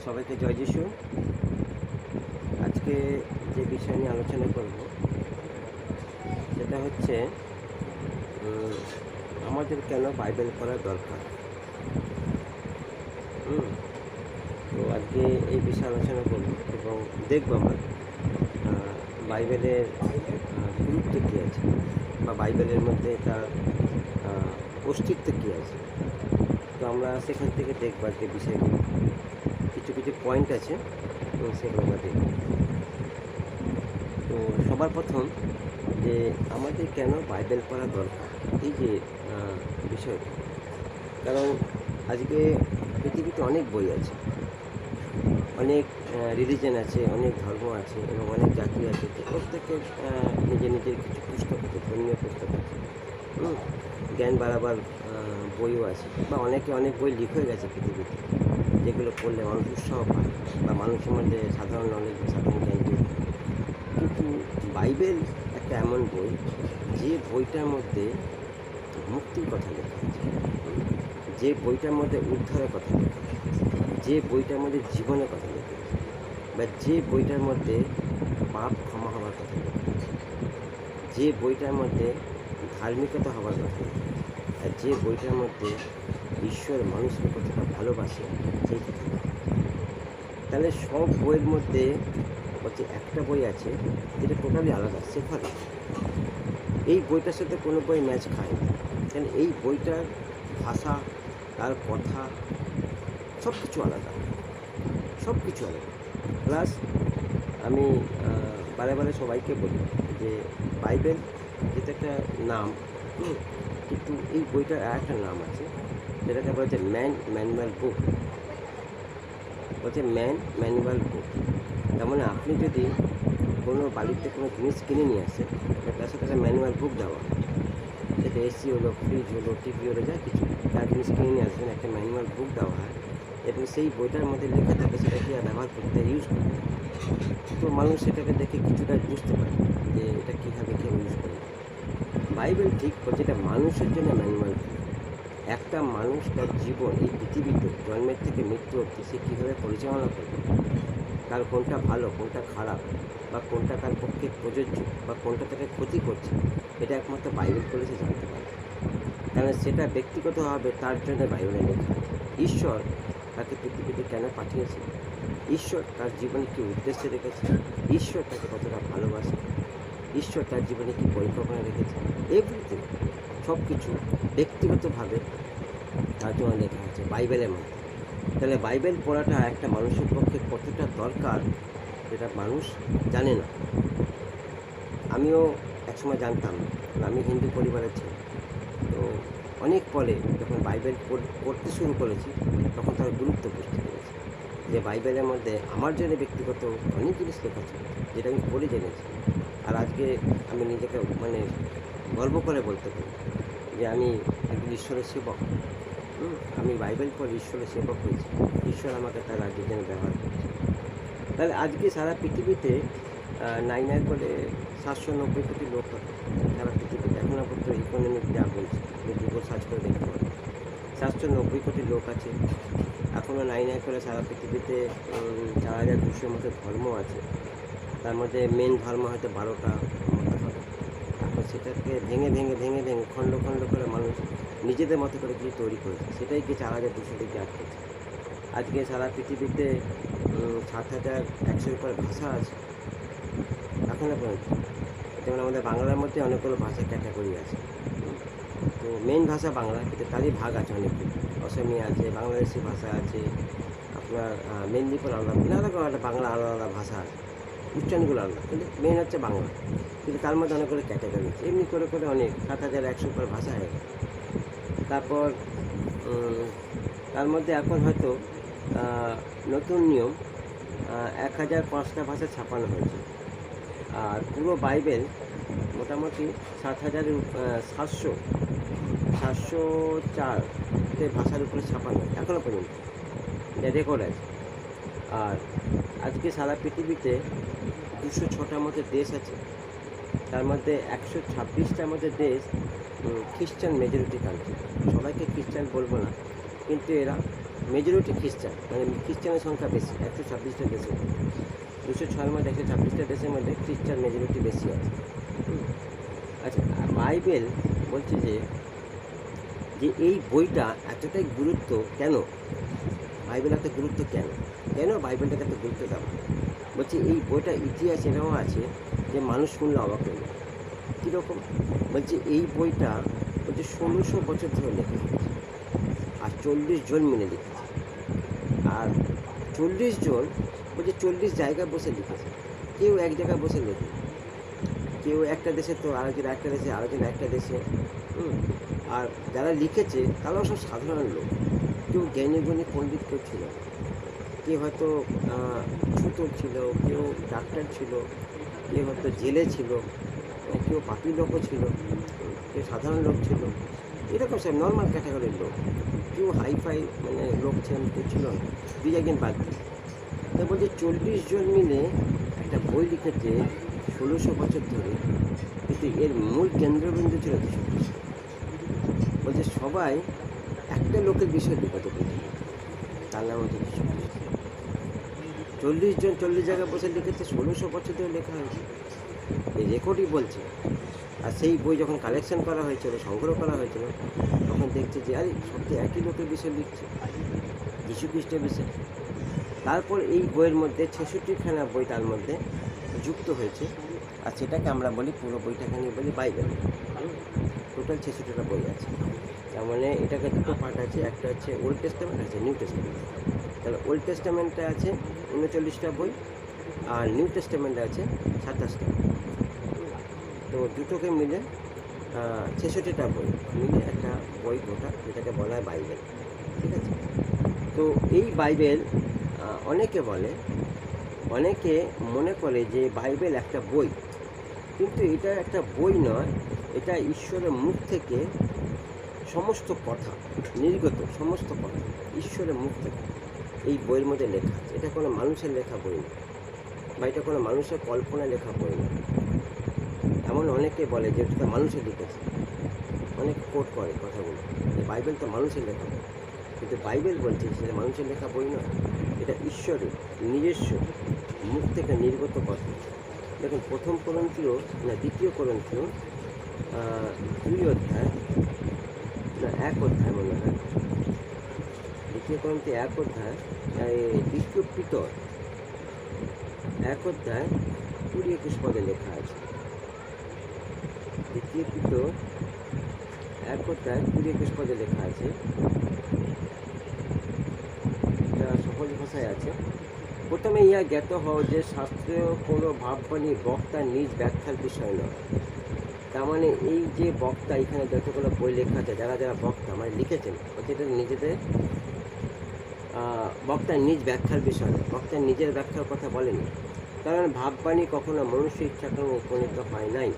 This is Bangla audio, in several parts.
সবাইকে জয় যিশু। আজকে যে বিষয় নিয়ে আলোচনা করব সেটা হচ্ছে আমাদের কেন বাইবেল পড়া দরকার। তো আজকে এই বিষয়ে আলোচনা করব এবং দেখব আমরা বাইবেলের গুরুত্ব কী আছে বা বাইবেলের মধ্যে তার অস্তিত্ব কী আছে। তো আমরা সেখান থেকে দেখব আজকে বিষয়গুলো, কিছু কিছু পয়েন্ট আছে সেগুলো আমরা দেখব। তো সবার প্রথম যে আমাদের কেন বাইবেল পড়া দরকার, এই যে বিষয়টা, কারণ আজকে পৃথিবীতে অনেক বই আছে, অনেক রিলিজন আছে, অনেক ধর্ম আছে এবং অনেক জাতি আছে। তো প্রত্যেকের নিজের নিজের কিছু পুস্তক আছে, ধর্মীয় পুস্তক আছে, জ্ঞান বাড়াবার বইও আছে, বা অনেকে অনেক বই লিখে গেছে পৃথিবীতে, যেগুলো পড়লে মানুষ উৎসাহ পায় বা মানুষের মধ্যে সাধারণ নলেজ বা সাধারণ জ্ঞান তৈরি। কিন্তু বাইবেল একটা এমন বই, যে বইটার মধ্যে মুক্তির কথা লেখা আছে, যে বইটার মধ্যে উদ্ধারের কথা লেখা আছে, যে বইটার মধ্যে জীবনের কথা লেখা আছে, বা যে বইটার মধ্যে পাপ ক্ষমা হওয়ার কথা লেখা আছে, যে বইটার মধ্যে ধার্মিকতা হওয়ার কথা লেখা আছে, আর যে বইটার মধ্যে ঈশ্বর মানুষকে কতটা ভালোবাসে সেই কথা লেখা আছে। তাহলে সব বইয়ের মধ্যে হচ্ছে একটা বই আছে যেটা টোটালি আলাদা, সেফারেট। এই বইটার সাথে কোনো বই ম্যাচ খায় না, কারণ এই বইটার ভাষা, তার কথা, সব কিছু আলাদা, সব কিছু আলাদা। প্লাস আমি বারে বারে সবাইকে বলি যে বাইবেল যেটা একটা নাম, কিন্তু এই বইটার আর একটা নাম আছে, যেটাকে বলা হচ্ছে ম্যানুয়াল বুক, বলছে ম্যানুয়াল বুক। তার মানে আপনি যদি কোনো বাড়িতে কোনো জিনিস কিনে নিয়ে আসেন, তার সাথে একটা ম্যানুয়াল বুক দেওয়া, সেটা এসি হলো, ফ্রিজ হলো, টিভি হলো, যা কিছু তার জিনিস কিনে নিয়ে আসবেন, একটা ম্যানুয়াল বুক দেওয়া হয় এবং সেই বইটার মধ্যে লেখা থাকে সেটা কি ব্যবহার করতে, ইউজ করতে। তো মানুষ সেটাকে দেখে কিছুটা বুঝতে পারে যে এটা কীভাবে কেউ ইউজ করে। বাইবেল ঠিক বলছে এটা মানুষের জন্য ম্যানুয়াল বুক। একটা মানুষ তার জীবন এই পৃথিবীতে জন্মের থেকে মৃত্যু অবধি সে কীভাবে পরিচালনা করবে, তার কোনটা ভালো, কোনটা খারাপ, বা কোনটা তার পক্ষে প্রযোজ্য, বা কোনটা তাকে ক্ষতি করছে, এটা একমাত্র বাইবেল পড়ে সে জানতে পারে। কারণ সেটা ব্যক্তিগতভাবে তার জন্য বাইবেলে লেখা আছে। ঈশ্বর তাকে পৃথিবীতে কেন পাঠিয়েছে, ঈশ্বর তার জীবনে কী উদ্দেশ্যে রেখেছে, ঈশ্বর তাকে কতটা ভালোবাসে, ঈশ্বর তার জীবনে কী পরিকল্পনা রেখেছে, এভরিথিং, সব কিছু ব্যক্তিগতভাবে তার জন্য লেখা আছে বাইবেলের মধ্যে। তাহলে বাইবেল পড়াটা একটা মানুষের পক্ষে কতটা দরকার, যেটা মানুষ জানে না। আমিও একসময় জানতাম না, আমি হিন্দু পরিবারের ছেলে। তো অনেক পরে যখন বাইবেল পড়তে শুরু করেছি, তখন তার গুরুত্ব বুঝতে পেরেছি যে বাইবেলের মধ্যে আমার জন্য ব্যক্তিগত অনেক জিনিস লেখা ছিল, যেটা আমি পড়ে জেনেছি। আর আজকে আমি নিজেকে গর্ব করে বলতে পারি যে আমি একজন ঈশ্বরের সেবক। আমি বাইবেল পড়ে ঈশ্বরের সেবক হয়েছি, ঈশ্বর আমাকে তার রাজ্যের জন্য ব্যবহার করেছে। তাহলে আজকে সারা পৃথিবীতে 9 করে 790 কোটি লোক হবে সারা পৃথিবীতে। এখনও পর্যন্ত ইকোনমিক যা বলছে, গুগল সার্চ করে দেখতে পাবে 790 কোটি লোক আছে। এখনও 9 করে সারা পৃথিবীতে 4200 মতো ধর্ম আছে। তার মধ্যে মেন ধর্ম হয়তো 12টা মতো হবে। এখন সেটাকে ভেঙে ভেঙে ভেঙে ভেঙে খণ্ড খণ্ড করে মানুষ নিজেদের মতো করে কিছু তৈরি করেছে, সেটাই কি 4200 দিকে আটকেছে। আজকে সারা পৃথিবীতে 7,100-এর উপর ভাষা আছে এখনও পর্যন্ত। যেমন আমাদের বাংলার মধ্যে অনেকগুলো ভাষা ক্যাটাগরি আছে। তো মেন ভাষা বাংলা, কিন্তু তারই ভাগ আছে অনেকগুলো। অসমিয়া আছে, বাংলাদেশি ভাষা আছে, আপনার মেদিনীপুর আলাদা, নানা রকম একটা বাংলা আলাদা আলাদা ভাষা আছে, উচ্চারণগুলো আলাদা, কিন্তু মেন হচ্ছে বাংলা। কিন্তু তার মধ্যে অনেকগুলো ক্যাটাগরি আছে, এমনি করে করে অনেক 7,100 উপর ভাষা হয়ে গেছে। তারপর তার মধ্যে এখন হয়তো নতুন নিয়ম 1,005টা ভাষা ছাপানো হয়েছে। আর পুরো বাইবেল মোটামুটি 7,704 ভাষার উপরে ছাপানো হয় এখনও পর্যন্ত, রেকর্ড আছে। আর আজকে সারা পৃথিবীতে 206টার মধ্যে দেশ আছে, তার মধ্যে 126টার মধ্যে দেশ খ্রিস্টান মেজরিটি কান্ট্রি। সবাইকে খ্রিস্টান বলবো না, কিন্তু এরা মেজরিটি খ্রিস্টান, মানে খ্রিস্টানের সংখ্যা বেশি, 126টা দেশে, 206 মধ্যে 126টা দেশের মধ্যে খ্রিস্টান মেজরিটি বেশি আছে। আচ্ছা, বাইবেল বলছে যে এই বইটা এতটাই গুরুত্ব কেন, বাইবেল এত গুরুত্ব কেন, বাইবেলটাকে এত গুরুত্ব দেওয়া? বলছে এই বইটা ইতিহাস এটাও আছে যে মানুষ শুনলে অবাক হয়ে যায়। কীরকম? বলছে এই বইটা বলছে 1600 বছর ধরে লেখা হয়েছে, আর 40 জন মিলে লিখেছে, আর 40 জন বলছে 40 জায়গায় বসে লিখেছে। কেউ এক জায়গায় বসে লেখে, কেউ একটা দেশে, তো আরেকজন একটা দেশে, আরেকজন একটা দেশে। আর যারা লিখেছে তারাও সব সাধারণ লোক, কেউ জ্ঞানী গুণী পণ্ডিত কেউ ছিল, কেউ হয়তো ছুতর ছিল, কেউ ডাক্তার ছিল, কেউ হয়তো জেলে ছিল, কেউ পাপি লোকও ছিল, কেউ সাধারণ লোক ছিল, এরকম সব নর্মাল ক্যাটাগরির লোক। কেউ হাইফাই মানে লোক ছিলেন কেউ ছিল না, 2-1 বাদ দিয়ে। তা বলছে 40 জন মিলে একটা বই লিখেছে 1600 বছর ধরে, কিন্তু এর মূল কেন্দ্রবিন্দু ছিল যীশু খ্রিস্ট। বলছে সবাই একটা লোকের বিষয় লিখতে পেরেছে, তার নাম হচ্ছে যীশু খ্রিস্ট। 40 জন 40 জায়গায় বসে লিখেছে, 1600 বছর ধরে লেখা হয়েছে, এই রেকর্ডই বলছে। আর সেই বই যখন কালেকশন করা হয়েছিল, সংগ্রহ করা হয়েছিল, তখন দেখছে যে আরে সত্যি একই লোকের বিষয় লিখছে, যীশু খ্রিস্টের বিষয়। তারপর এই বইয়ের মধ্যে 66খানা বই তার মধ্যে যুক্ত হয়েছে, আর সেটাকে আমরা বলি, পুরো বইটাকে নিয়ে বলি বাইবেল। টোটাল 66টা বই আছে। তার মানে এটাকে দুটো পার্ট আছে, একটা হচ্ছে ওল্ড টেস্টামেন্ট, আছে নিউ টেস্টামেন্ট। তাহলে ওল্ড টেস্টামেন্টে আছে 39টা বই, আর নিউ টেস্টামেন্টে আছে 27টা। তো দুটোকে মিলে 66টা বই মিলে একটা বই গোটা, যেটাকে বলা হয় বাইবেল। ঠিক আছে? তো এই বাইবেল অনেকে মনে করে যে বাইবেল একটা বই, কিন্তু এটা একটা বই নয়, এটা ঈশ্বরের মুখ থেকে সমস্ত কথা নির্গত, সমস্ত কথা ঈশ্বরের মুখ থেকে এই বইয়ের মধ্যে লেখা আছে। এটা কোনো মানুষের লেখা বই না, বা এটা কোনো মানুষের কল্পনায় লেখা বই না। এমন অনেকে বলে যে এটা মানুষের লিখেছে, অনেকে কোট করে কথাগুলো, যে বাইবেল তো মানুষের লেখা বই, কিন্তু বাইবেল বলছে সেটা মানুষের লেখা বই নয়, এটা ঈশ্বরের নিজস্ব মুখ থেকে নির্গত কথা। দেখুন, 2 করন্থীয় 2 অধ্যায়, না 1 অধ্যায় মনে হয়, 2 করন্থী 1 অধ্যায়, 2 পিতর 1 অধ্যায় 20-21 পদে লেখা আছে। 2 পিতর 1 অধ্যায় 20-21 পদে লেখা আছে, এটা সহজ ভাষায় আছে। প্রথমে ইহা জ্ঞাত হও যে শাস্ত্রীয় কোনো ভাববাণী বক্তার নিজ ব্যাখ্যার বিষয় নয়। তার মানে এই যে বক্তা, এখানে যতগুলো বই লেখা আছে, যারা বক্তা মানে লিখেছেন, এটা নিজেদের বক্তার নিজ ব্যাখ্যার বিষয় নয়, বক্তার নিজের ব্যাখ্যার কথা বলেনি। কারণ ভাববাণী কখনো মনুষ্য ইচ্ছাক্রমে উপনীত হয় নাই।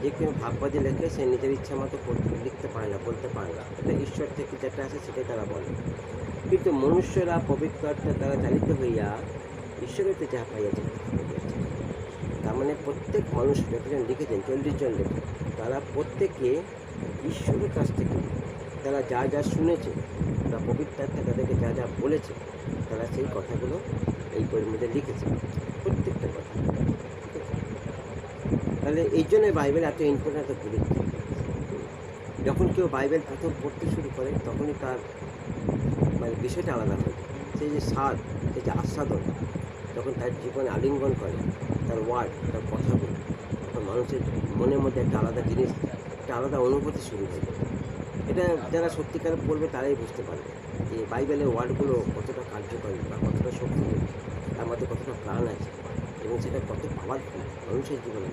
যে কেউ ভাববাদী লেখে, সে নিজের ইচ্ছা মতো লিখতে পারে না, বলতে পারে না, এটা ঈশ্বর থেকে যেটা আসে সেটাই তারা বলে। কিন্তু মনুষ্যরা পবিত্র আত্মার দ্বারা চালিত হইয়া ঈশ্বরের যাহা পাইয়াছে তার মানে প্রত্যেক মানুষ যতজন লিখেছেন, 40 জন লেখক, তারা প্রত্যেকে ঈশ্বরের কাছ থেকে তারা যা শুনেছে, বা পবিত্র আত্মা তাদেরকে যা বলেছে, তারা সেই কথাগুলো এই বইয়ের মধ্যে লিখেছে, প্রত্যেকটা কথা। তাহলে এই জন্য বাইবেল এত ইম্পর্টেন্ট, এত গুরুত্ব। যখন কেউ বাইবেল প্রথম পড়তে শুরু করে, তখনই তার মানে বিষয়টা আলাদা হয়। সেই যে স্বাদ, সেই যে আস্বাদন, যখন তার জীবনে আলিঙ্গন করে, তার ওয়ার্ড, তার কথাগুলো, তখন মানুষের মনের মধ্যে একটা আলাদা জিনিস, একটা আলাদা অনুভূতি শুরু হয়ে যায়। এটা যারা সত্যিকার পড়বে তারাই বুঝতে পারবে যে বাইবেলের ওয়ার্ডগুলো কতটা কার্যকরী, বা কতটা শক্তিশালী, তার মধ্যে কতটা প্রাণ আছে, এবং সেটা কত পাওয়ারফুল মানুষের জীবনে।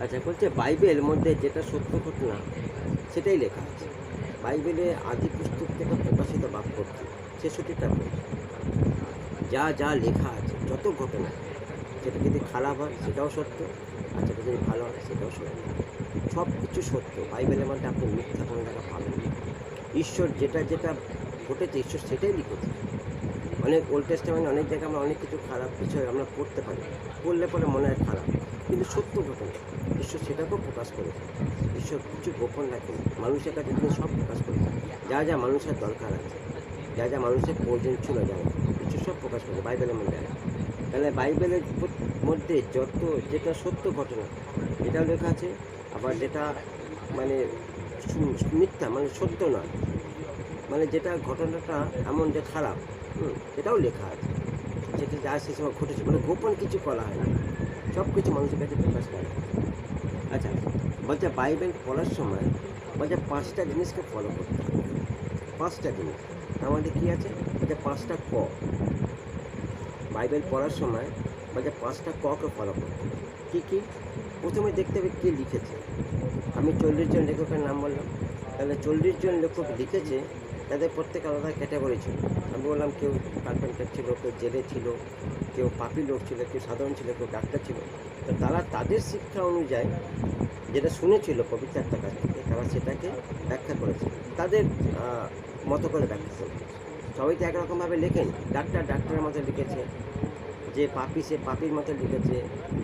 আচ্ছা, বলছে বাইবেল মধ্যে যেটা সত্য ঘটনা সেটাই লেখা আছে। বাইবেলে আদি পুস্তক থেকে প্রকাশিত বাক্যটি 66টা বই, যা লেখা আছে, যত ঘটনা, সেটা যদি খারাপ হয় সেটাও সত্য, আর সেটা যদি ভালো হয় সেটাও সত্য, সব কিছু সত্য। বাইবেলের মধ্যে আপনি মিথ্যা কোনো জায়গা পাবেন না। ঈশ্বর যেটা ঘটেছে, ঈশ্বর সেটাই লিখেছে। অনেক ওল্ড টেস্টামেন্টে অনেক জায়গায় আমরা অনেক কিছু খারাপ বিষয় আমরা পড়তে পারি, পড়লে পরে মনে হয় খারাপ, কিন্তু সত্য ঘটনা ঈশ্বর সেটাকেও প্রকাশ করেছে। ঈশ্বর কিছু গোপন রাখেন, মানুষের কাছে তিনি সব প্রকাশ করেছেন, যা মানুষের দরকার আছে। যা যা মানুষের প্রয়োজন ছিল জানা কিছু সব প্রকাশ করেছে বাইবেলের মধ্যে আছে। তাহলে বাইবেলের মধ্যে যত যেটা সত্য ঘটনা এটাও লেখা আছে, আবার যেটা মানে মিথ্যা মানে সত্য নয়, মানে যেটা ঘটনাটা এমন যে খারাপ এটাও লেখা আছে, যেটা যা সে সময় ঘটেছে, মানে গোপন কিছু করা হয় না, সব কিছু মানুষের কাছে প্রকাশ করা হয়। আচ্ছা, বলছে বাইবেল পড়ার সময় বলছে 5টা জিনিসকে ফলো করতে হবে। 5টা জিনিস তার মধ্যে কী আছে? বলছে 5টা ক। বাইবেল পড়ার সময় বলছে 5টা ককে ফলো করতে হবে। কী কী? প্রথমে দেখতে হবে কে লিখেছে। আমি 40 জন লেখকের নাম বললাম, তাহলে 40 জন লেখক লিখেছে, তাদের প্রত্যেক আলাদা ক্যাটাগরি ছিল। আমি বললাম কেউ কার্পেন্টার ছিল, কেউ জেলে ছিল, কেউ পাপি লোক ছিল, কেউ সাধারণ ছিল, কেউ ডাক্তার ছিল। তো তারা তাদের শিক্ষা অনুযায়ী যেটা শুনেছিল পবিত্র আত্মার কাছ থেকে, তারা সেটাকে ব্যাখ্যা করেছে, তাদের মতো করে ব্যাখ্যা করেছে। সবাই তো একরকমভাবে লেখেন। ডাক্তারের মতো লিখেছে, যে পাপি সে পাপির মতো লিখেছে,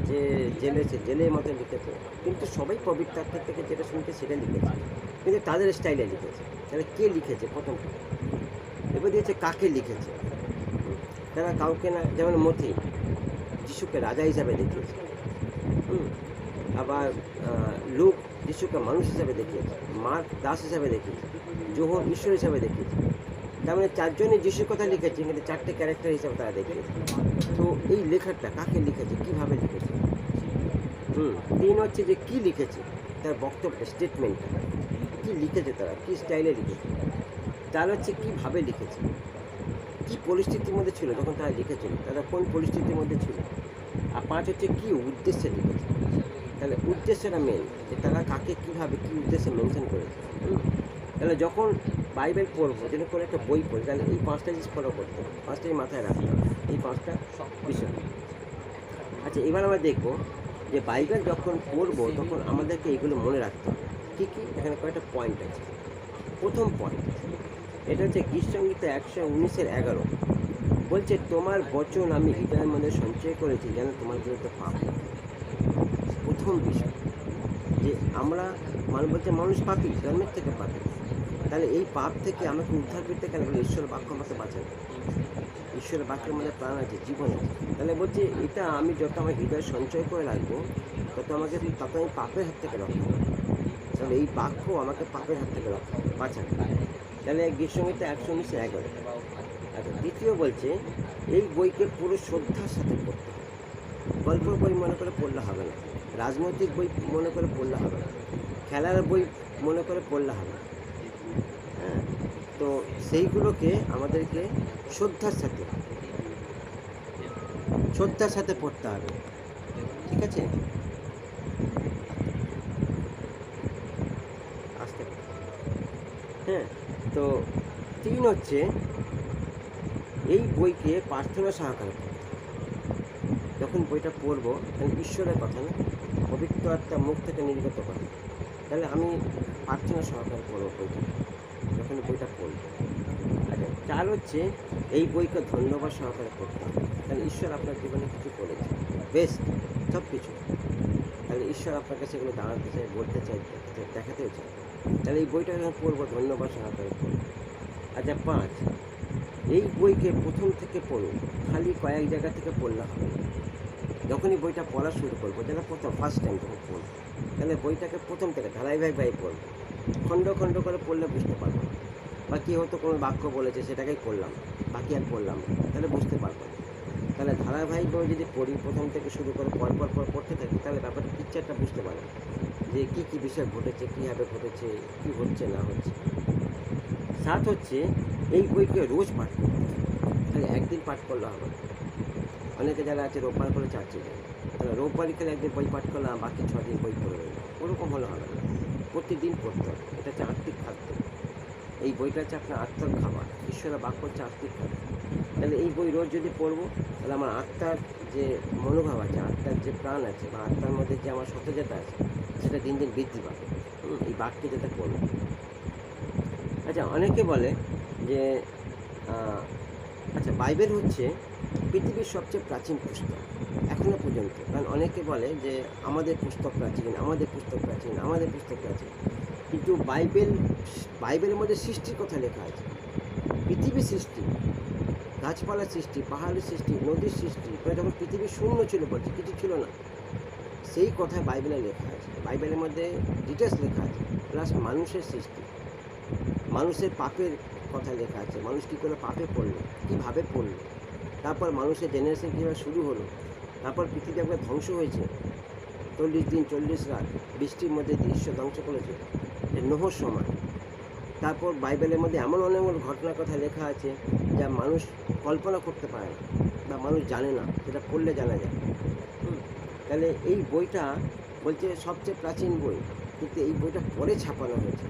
যে জেলে সে জেলের মতো লিখেছে, কিন্তু সবাই পবিত্র আত্মার থেকে যেটা শুনছে সেটা লিখেছে, কিন্তু তাদের স্টাইলে লিখেছে। তাহলে কে লিখেছে প্রথমটা? এবার দিয়েছে কাকে লিখেছে। তারা কাউকে না, যেমন মথি যিশুকে রাজা হিসাবে দেখিয়েছে, আবার লুক যিশুকে মানুষ হিসাবে দেখিয়েছে, মার্ক দাস হিসাবে দেখিয়েছে, যোহন ঈশ্বর হিসাবে দেখিয়েছে। তার মানে 4 জনই যিশুর কথা লিখেছে, কিন্তু 4টে ক্যারেক্টার হিসাবে তারা দেখিয়েছে। তো এই লেখাটা কাকে লিখেছে, কীভাবে লিখেছে? 3 হচ্ছে যে কী লিখেছে, তার বক্তব্য স্টেটমেন্টটা কী লিখেছে, তারা কী স্টাইলে লিখেছে। 4 হচ্ছে কীভাবে লিখেছে, কী পরিস্থিতির মধ্যে ছিল যখন তারা লিখেছিল, তারা কোন পরিস্থিতির মধ্যে ছিল। আর 5 হচ্ছে কী উদ্দেশ্যে লিখেছে। তাহলে উদ্দেশ্যটা মেন, যে তারা কাকে কীভাবে কী উদ্দেশ্যে মেনশন করেছে। তাহলে যখন বাইবেল পড়বো, যেন করে একটা বই পড়ি, তাহলে এই 5টা জিনিস ফলো করতে হবে, 5টাই মাথায় রাখতে হবে, এই 5টা বিষয়। আচ্ছা, এবার আমরা দেখবো যে বাইবেল যখন পড়বো তখন আমাদেরকে এগুলো মনে রাখতে হবে। কী কী? এখানে কয়েকটা পয়েন্ট আছে। প্রথম পয়েন্ট, এটা হচ্ছে গীতসংহিতা 119:11 বলছে, তোমার বচন আমি হৃদয়ের মধ্যে সঞ্চয় করেছি যেন তোমার বিরুদ্ধে পাপ। প্রথম বিষয় যে আমরা বলছে মানুষ পাপী, জন্মের থেকে পাপী। তাহলে এই পাপ থেকে আমাকে উদ্ধার করতে গেলে ঈশ্বরের বাক্য আমাকে বাঁচাবে। ঈশ্বরের বাক্যের মধ্যে প্রাণ আছে, জীবন আছে। তাহলে বলছে এটা আমি যত আমার হৃদয় সঞ্চয় করে রাখবো, তত আমি পাপের হাত থেকে রক্ষা করবো। তাহলে এই বাক্য আমাকে পাপের হাত থেকে বাঁচাবে। তাহলে গীতসংহিতা 119:11। আচ্ছা, দ্বিতীয় বলছে এই বইকে পুরো শ্রদ্ধার সাথে পড়তে হবে। গল্পের বই মনে করে পড়লে হবে না, রাজনৈতিক বই মনে করে পড়লে হবে না, খেলার বই মনে করে পড়লে হবে না। হ্যাঁ, তো সেইগুলোকে আমাদেরকে শ্রদ্ধার সাথে পড়তে হবে। ঠিক আছে, আসতে। হ্যাঁ, তো 3 হচ্ছে এই বইকে প্রার্থনা সহকারে পড়তে হবে। যখন বইটা পড়বো তখন ঈশ্বরের কথা না, পবিত্র আত্মা মুখ থেকে নির্গত করে, তাহলে আমি প্রার্থনা সহকারে পড়বো বইটা, যখন বইটা পড়বো। আচ্ছা, 4 হচ্ছে এই বইকে ধন্যবাদ সহকারে পড়তে হবে। তাহলে ঈশ্বর আপনার জীবনে কিছু করেছে, বেস্ট সব কিছু, তাহলে ঈশ্বর আপনার কাছে এগুলো দাঁড়াতে চায়, বলতে চায়, দেখাতেও চায়। তাহলে এই বইটা যখন পড়বো ধন্যবাদ সহকারে পড়বো। আচ্ছা, 5 এই বইকে প্রথম থেকে পড়ুন, খালি কয়েক জায়গা থেকে পড়লে হবে না। যখনই বইটা পড়া শুরু করবো, যেন ফার্স্ট টাইম যখন পড়বো, তাহলে বইটাকে প্রথম থেকে ধারাবাহিকভাবে পড়বো। খণ্ড খণ্ড করে পড়লে বুঝতে পারবো না, বা কী হয়তো কোনো বাক্য বলেছে সেটাকেই পড়লাম, বাকি আর পড়লাম না, তাহলে বুঝতে পারবো না। তাহলে ধারাবাহিকভাবে যদি পড়ি, প্রথম থেকে শুরু করে পর পড়তে থাকি, তাহলে ব্যাপারটা পিকচারটা বুঝতে পারবো যে কী কী বিষয় ঘটেছে, কীভাবে ঘটেছে, কী হচ্ছে না হচ্ছে। 7 হচ্ছে এই বইকে রোজ পাঠ করতে হবে। তাহলে একদিন পাঠ করলে হবে না। অনেকে যারা আছে রোববার করে চার্চে যায়, তাহলে রোববারই খেলে একদিন বই পাঠ করলাম, বাকি 6 দিন বই পড়ে রইল, ওরকম হলে হবে না। প্রতিদিন পড়তে হবে। এটা হচ্ছে আত্মিক খাদ্য। এই বইটা হচ্ছে আপনার আত্মার খাবার, ঈশ্বরের বাক্য হচ্ছে আত্মিক খাদ্য। তাহলে এই বই রোজ যদি পড়বো, তাহলে আমার আত্মার যে মনোভাব আছে, আত্মার যে প্রাণ আছে, বা আত্মার মধ্যে যে আমার সতেজতা আছে, সেটা দিন দিন বৃদ্ধি পাবে এই বাক্যে যেটা পড়বো। আচ্ছা, অনেকে বলে যে আচ্ছা, বাইবেল হচ্ছে পৃথিবীর সবচেয়ে প্রাচীন পুস্তক এখনো পর্যন্ত। কারণ অনেকে বলে যে আমাদের পুস্তক প্রাচীন, কিন্তু বাইবেলের মধ্যে সৃষ্টির কথা লেখা আছে। পৃথিবী সৃষ্টি, গাছপালার সৃষ্টি, পাহাড়ের সৃষ্টি, নদীর সৃষ্টি, মানে যখন পৃথিবী শূন্য ছিল, বলছে কিছু ছিল না, সেই কথা বাইবেলে লেখা আছে। বাইবেলের মধ্যে ডিটেলস লেখা আছে, প্লাস মানুষের সৃষ্টি, মানুষের পাপের কথা লেখা আছে, মানুষ কী করে পাপে পড়লো, কীভাবে পড়লো, তারপর মানুষের জেনারেশন কীভাবে শুরু হলো, তারপর পৃথিবী একবার ধ্বংস হয়েছে, 40 দিন 40 রাত বৃষ্টির মধ্যে দৃশ্য ধ্বংস করেছে, নোহর সময়। তারপর বাইবেলের মধ্যে এমন অনেক ঘটনার কথা লেখা আছে যা মানুষ কল্পনা করতে পারে না বা মানুষ জানে না, সেটা পড়লে জানা যায়। তাহলে এই বইটা বলছে সবচেয়ে প্রাচীন বই, কিন্তু এই বইটা পরে ছাপানো হয়েছে।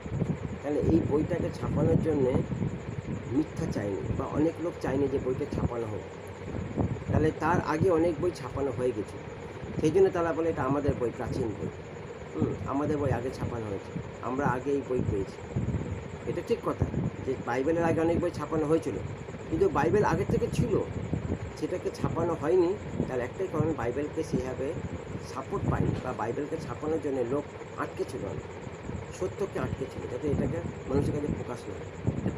তাহলে এই বইটাকে ছাপানোর জন্যে মিথ্যা চায়নি বা অনেক লোক চায়নি যে বইটা ছাপানো হোক। তাহলে তার আগে অনেক বই ছাপানো হয়ে গেছে, সেই জন্য তারা বলে এটা আমাদের বই, প্রাচীন বই। আমাদের বই আগে ছাপানো হয়েছে, আমরা আগে এই বই পেয়েছি। এটা ঠিক কথা যে বাইবেলের আগে অনেক বই ছাপানো হয়েছিল, কিন্তু বাইবেল আগের থেকে ছিল, সেটাকে ছাপানো হয়নি। তার একটাই কারণ, বাইবেলকে সেভাবে সাপোর্ট পায়নি, বা বাইবেলকে ছাপানোর জন্য লোক আটকে ছিল, সত্যকে আটকে ছিল, যাতে এটাকে মানুষের কাছে প্রকাশ না হয়।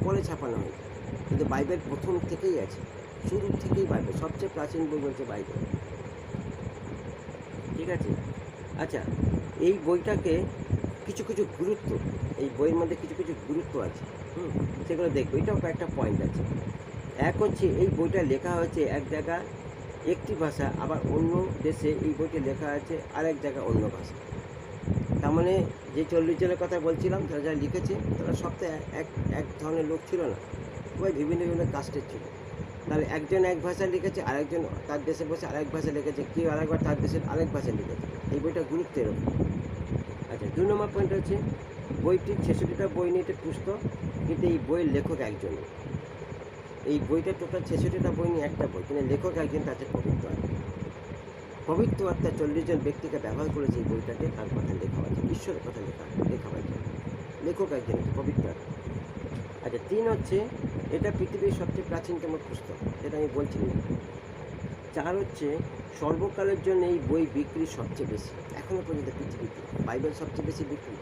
পরে ছাপানো হয়েছে, কিন্তু বাইবেল প্রথম থেকেই আছে, শুরু থেকেই বাইবেল, সবচেয়ে প্রাচীন বই বলছে বাইবেল। ঠিক আছে। আচ্ছা, এই বইটাকে কিছু কিছু গুরুত্ব, এই বইয়ের মধ্যে কিছু কিছু গুরুত্ব আছে, সেগুলো দেখবো। এটাও কয়েকটা পয়েন্ট আছে। এক হচ্ছে, এই বইটা লেখা হয়েছে এক জায়গা একটি ভাষা, আবার অন্য দেশে এই বইটি লেখা আছে আরেক জায়গা অন্য ভাষা। তার মানে যে 40 জনের কথা বলছিলাম, তারা যারা লিখেছে তারা সপ্তাহে এক ধরনের লোক ছিল না, সবাই বিভিন্ন বিভিন্ন কাস্টের ছিল। তাহলে একজন এক ভাষায় লিখেছে, আরেকজন তার দেশে বসে আরেক ভাষায় লিখেছে, কেউ আরেকবার তার দেশের আরেক ভাষায় লিখেছে। এই বইটা গুরুত্ব এরকম। আচ্ছা, 2 নম্বর পয়েন্ট হচ্ছে, বইটি 66টা বই নিয়ে একটা পুস্তক, কিন্তু এই বইয়ের লেখক একজনই। এই বইটা টোটাল 66টা বই নিয়ে একটা বই, কিন্তু লেখক একজন, তাতে পবিত্র আত্মা। পবিত্র আত্মা 40 জন ব্যক্তিকে ব্যবহার করেছে এই বইটাকে তার কথা লেখা হয়েছে, ঈশ্বরের কথা লেখা হয়েছে, লেখক একজন, পবিত্র আত্মা। আচ্ছা, 3 হচ্ছে, এটা পৃথিবীর সবচেয়ে প্রাচীনতম পুস্তক, যেটা আমি বলছিলাম। 4 হচ্ছে, সর্বকালের জন্য এই বই বিক্রি সবচেয়ে বেশি, এখনও পর্যন্ত পৃথিবীতে বাইবেল সবচেয়ে বেশি বিক্রি,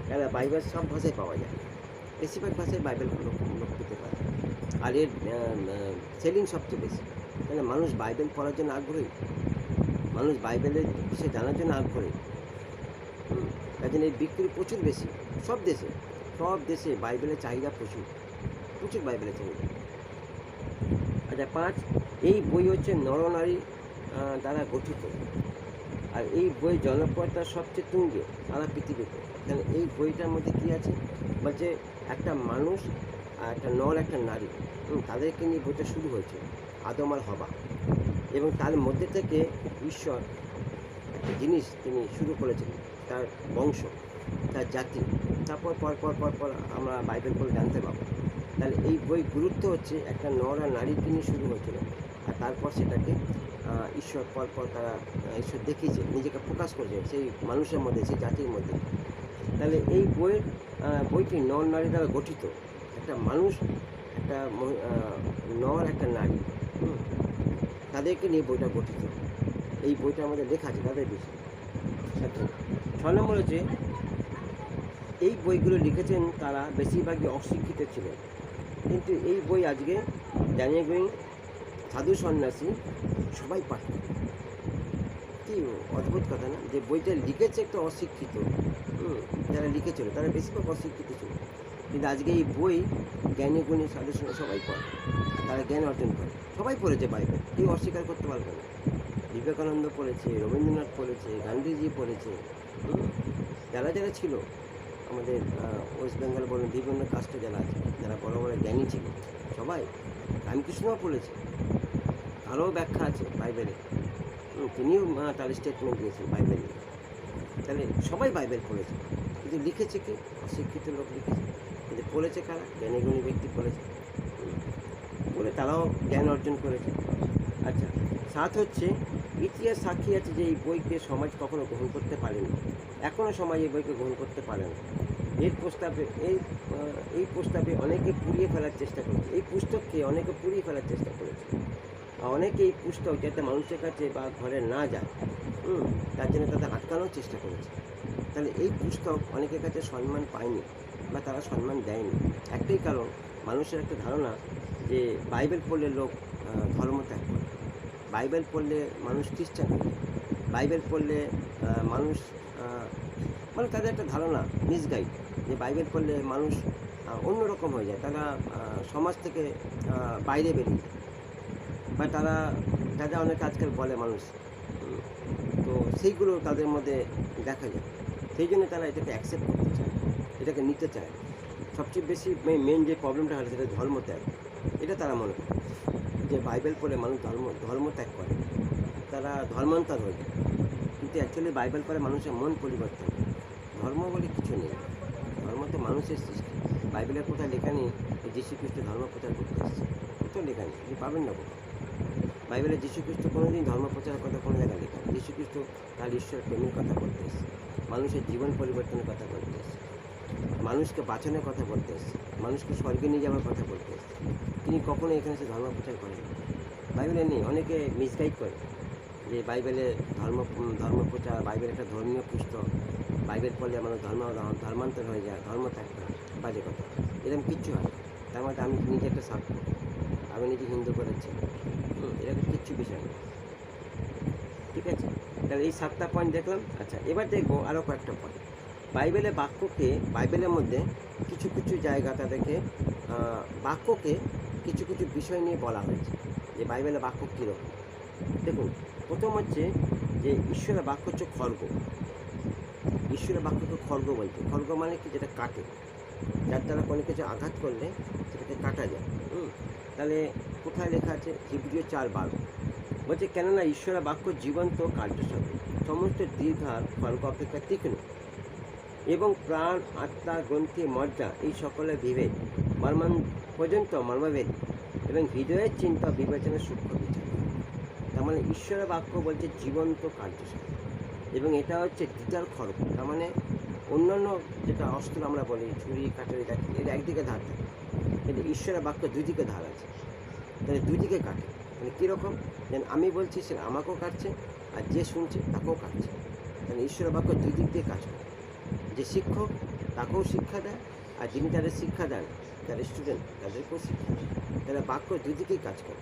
কেন বাইবেল সব ভাষায় পাওয়া যায়, বেশিরভাগ ভাষায় বাইবেল লোক পেতে পারে, আর এর সেলিং সবচেয়ে বেশি। কেন মানুষ বাইবেল পড়ার জন্য আগ্রহী, মানুষ বাইবেলের বিষয়ে জানার জন্য আগ্রহী, তাই জন্য এই বিক্রি প্রচুর বেশি সব দেশে বাইবেলের চাহিদা প্রচুর বাইবেলের চাহিদা। আচ্ছা, 5, এই বই হচ্ছে নরনারী দ্বারা গঠিত, আর এই বই জনপ্রিয়তা সবচেয়ে তুঙ্গে সারা পৃথিবীতে। তাহলে এই বইটার মধ্যে কী আছে বলছে, একটা মানুষ আর একটা নর, একটা নারী, তাদেরকে নিয়ে বইটা শুরু হয়েছে, আদম আর হবা, এবং তার মধ্যে থেকে ঈশ্বর একটা জিনিস তিনি শুরু করেছিলেন, তার বংশ, তার জাতি। তারপর পর আমরা বাইবেল পড়ে জানতে পাবো। তাহলে এই বই গুরুত্ব হচ্ছে, একটা নর আর নারীকে নিয়ে শুরু হয়েছিল, আর তারপর সেটাকে ঈশ্বর পর তারা ঈশ্বর দেখিয়েছে, নিজেকে প্রকাশ করেছে সেই মানুষের মধ্যে, সেই জাতির মধ্যে। তাহলে এই বইটি নর নারী দ্বারা গঠিত, একটা মানুষ, একটা নর, একটা নারী, তাদেরকে নিয়ে বইটা গঠিত। এই বইটার মধ্যে লেখা আছে তাদের বিষয়ে। 6 নম্বর হচ্ছে, এই বইগুলো লিখেছেন তারা বেশিরভাগই অশিক্ষিত ছিলেন, কিন্তু এই বই আজকে জ্ঞানী, সাধু, সন্ন্যাসী সবাই পাঠ করে। কি অদ্ভুত কথা না, যে বইটা লিখেছে একটা অশিক্ষিত, যারা লিখেছিল তারা বেশিরভাগ অশিক্ষিত ছিল, কিন্তু আজকে এই বই জ্ঞানী, সাধু, সন্ন্যাসী সবাই পড়ে, তারা জ্ঞান অর্জন করে। সবাই পড়েছে বাইবেল, কেউ অস্বীকার করতে পারবে না। বিবেকানন্দ পড়েছে, রবীন্দ্রনাথ পড়েছে, গান্ধীজি পড়েছে, যারা ছিল আমাদের ওয়েস্ট বেঙ্গল বলুন, বিভিন্ন কাস্টে যারা আছে, যারা বড় বড় জ্ঞানী ছিল, সবাই। রামকৃষ্ণও পড়েছে, তারও ব্যাখ্যা আছে বাইবেলে, তিনিও তার স্টেটমেন্ট দিয়েছেন বাইবেলে। তাহলে সবাই বাইবেল পড়েছে, কিন্তু লিখেছে কি? অশিক্ষিত লোক লিখেছে, কিন্তু পড়েছে কারা? জ্ঞানীগুণী ব্যক্তি পড়েছে, পড়ে তারাও জ্ঞান অর্জন করেছে। আচ্ছা, 7 হচ্ছে, ইতিহাস সাক্ষী আছে যে এই বইকে সমাজ কখনো গ্রহণ করতে পারেনি, এখনও সমাজ এই বইকে গ্রহণ করতে পারে না। এই প্রস্তাবে অনেকে পুড়িয়ে ফেলার চেষ্টা করেছে, এই পুস্তককে অনেকে পুড়িয়ে ফেলার চেষ্টা করেছে, অনেকে এই পুস্তক যাতে মানুষের কাছে বা ঘরে না যায়, তার জন্য তাদের আটকানোর চেষ্টা করেছে। তাহলে এই পুস্তক অনেকের কাছে সম্মান পায়নি বা তারা সম্মান দেয়নি, একটাই কারণ, মানুষের একটা ধারণা যে বাইবেল পড়লে লোক ধর্ম ত্যাগ করে, বাইবেল পড়লে মানুষ খ্রিস্টান হয়ে যায়, বাইবেল পড়লে মানুষ মানে তাদের একটা ধারণা মিসগাইড যে বাইবেল পড়লে মানুষ অন্যরকম হয়ে যায়, তারা সমাজ থেকে বাইরে বেরিয়ে যায়, বা তারা যা যা অনেকে আজকাল বলে মানুষ, তো সেইগুলো তাদের মধ্যে দেখা যায়। সেই জন্য তারা এটাকে অ্যাকসেপ্ট করতে চায়, এটাকে নিতে চায়। সবচেয়ে বেশি মেন যে প্রবলেমটা হয় সেটা ধর্ম ত্যাগ, এটা তারা মনে করে যে বাইবেল পড়ে মানুষ ধর্ম ত্যাগ করে, তারা ধর্মান্তর হয়ে যায়। কিন্তু অ্যাকচুয়ালি বাইবেল পড়ে মানুষের মন পরিবর্তন, ধর্ম বলে কিছু নেই, ধর্ম তো মানুষের সৃষ্টি। বাইবেলের কোথায় লেখা নেই যে যীশু খ্রিস্ট ধর্ম প্রচার করতে এসেছে, কোথাও লেখা নেই, আপনি পাবেন না কোথাও। বাইবেলে যীশু খ্রিস্ট কোনোদিন ধর্ম প্রচারের কথা কোনো জায়গায় লেখা নেই। যীশু খ্রিস্ট তার ঈশ্বরের প্রেমের কথা বলতে এসেছে, মানুষের জীবন পরিবর্তনের কথা বলতে এসেছে, মানুষকে বাঁচানোর কথা বলতে এসেছে, মানুষকে স্বর্গে নিয়ে যাওয়ার কথা বলতে এসেছে। তিনি কখনো এখানে এসে ধর্ম প্রচার করেন, বাইবেলে নেই। অনেকে মিসগাইড করে যে বাইবেলে ধর্মপ্রচার, বাইবেল একটা ধর্মীয় পুস্তক, বাইবেল পড়লে মানুষ ধর্মান্তর হয়ে যায়, ধর্ম ত্যাগ করে, বাজে কথা। এরকম কিচ্ছু হয় না। তার মধ্যে আমি নিজে একটা সাক্ষ্য, আমি নিজে হিন্দু করেছি, এরকম কিচ্ছু বিষয় নেই, ঠিক আছে। তাহলে এই 7টা পয়েন্ট দেখলাম। আচ্ছা, এবার দেখবো আরও কয়েকটা পয়েন্ট। বাইবেলের বাক্যকে, বাইবেলের মধ্যে কিছু কিছু জায়গা তাদেরকে বাক্যকে কিছু কিছু বিষয় নিয়ে বলা হয়েছে যে বাইবেলের বাক্য কীরকম। দেখুন, প্রথম হচ্ছে যে ঈশ্বরের বাক্য হচ্ছে খড়গ। ঈশ্বরের বাক্যকে খড়গ বলছে। খড়গ মানে কি? যেটা কাটে, যার দ্বারা কোনো কিছু আঘাত করলে সেটাকে কাটা যায়। তাহলে কোথায় লেখা আছে? হিব্রীয় 4:12 বলছে, কেননা ঈশ্বরের বাক্য জীবন্ত, কার্যসাধক, সমস্ত দীর্ঘার খড়গ অপেক্ষা তীক্ষ্ণ, এবং প্রাণ, আত্মা, গ্রন্থি, মজ্জা এই সকলের বিভেদ পর্যন্ত মর্মভেদ, এবং হৃদয়ের চিন্তা বিবেচনার সূক্ষ্ম বিচার। তার মানে ঈশ্বরের বাক্য বলছে জীবন্ত, কার্যসাধক, এবং এটা হচ্ছে দ্বিধার খড়গ। তার মানে অন্যান্য যেটা অস্ত্র আমরা বলি, ছুরি, কাটারি, এর একদিকে ধার থাকে, কিন্তু ঈশ্বরের বাক্য দুদিকে ধার আছে, তাহলে দুদিকে কাটে। মানে কীরকম? যেন আমি বলছি, সে আমাকেও কাটছে, আর যে শুনছে তাকেও কাটছে। তাহলে ঈশ্বরের বাক্য দুই দিক দিয়ে কাজ করে। যে শিক্ষক তাকেও শিক্ষা দেয়, আর যিনি তাদের শিক্ষা দেন, যারা স্টুডেন্ট তাদেরকেও শিক্ষা দেয়। তাহলে বাক্য দুদিকেই কাজ করে,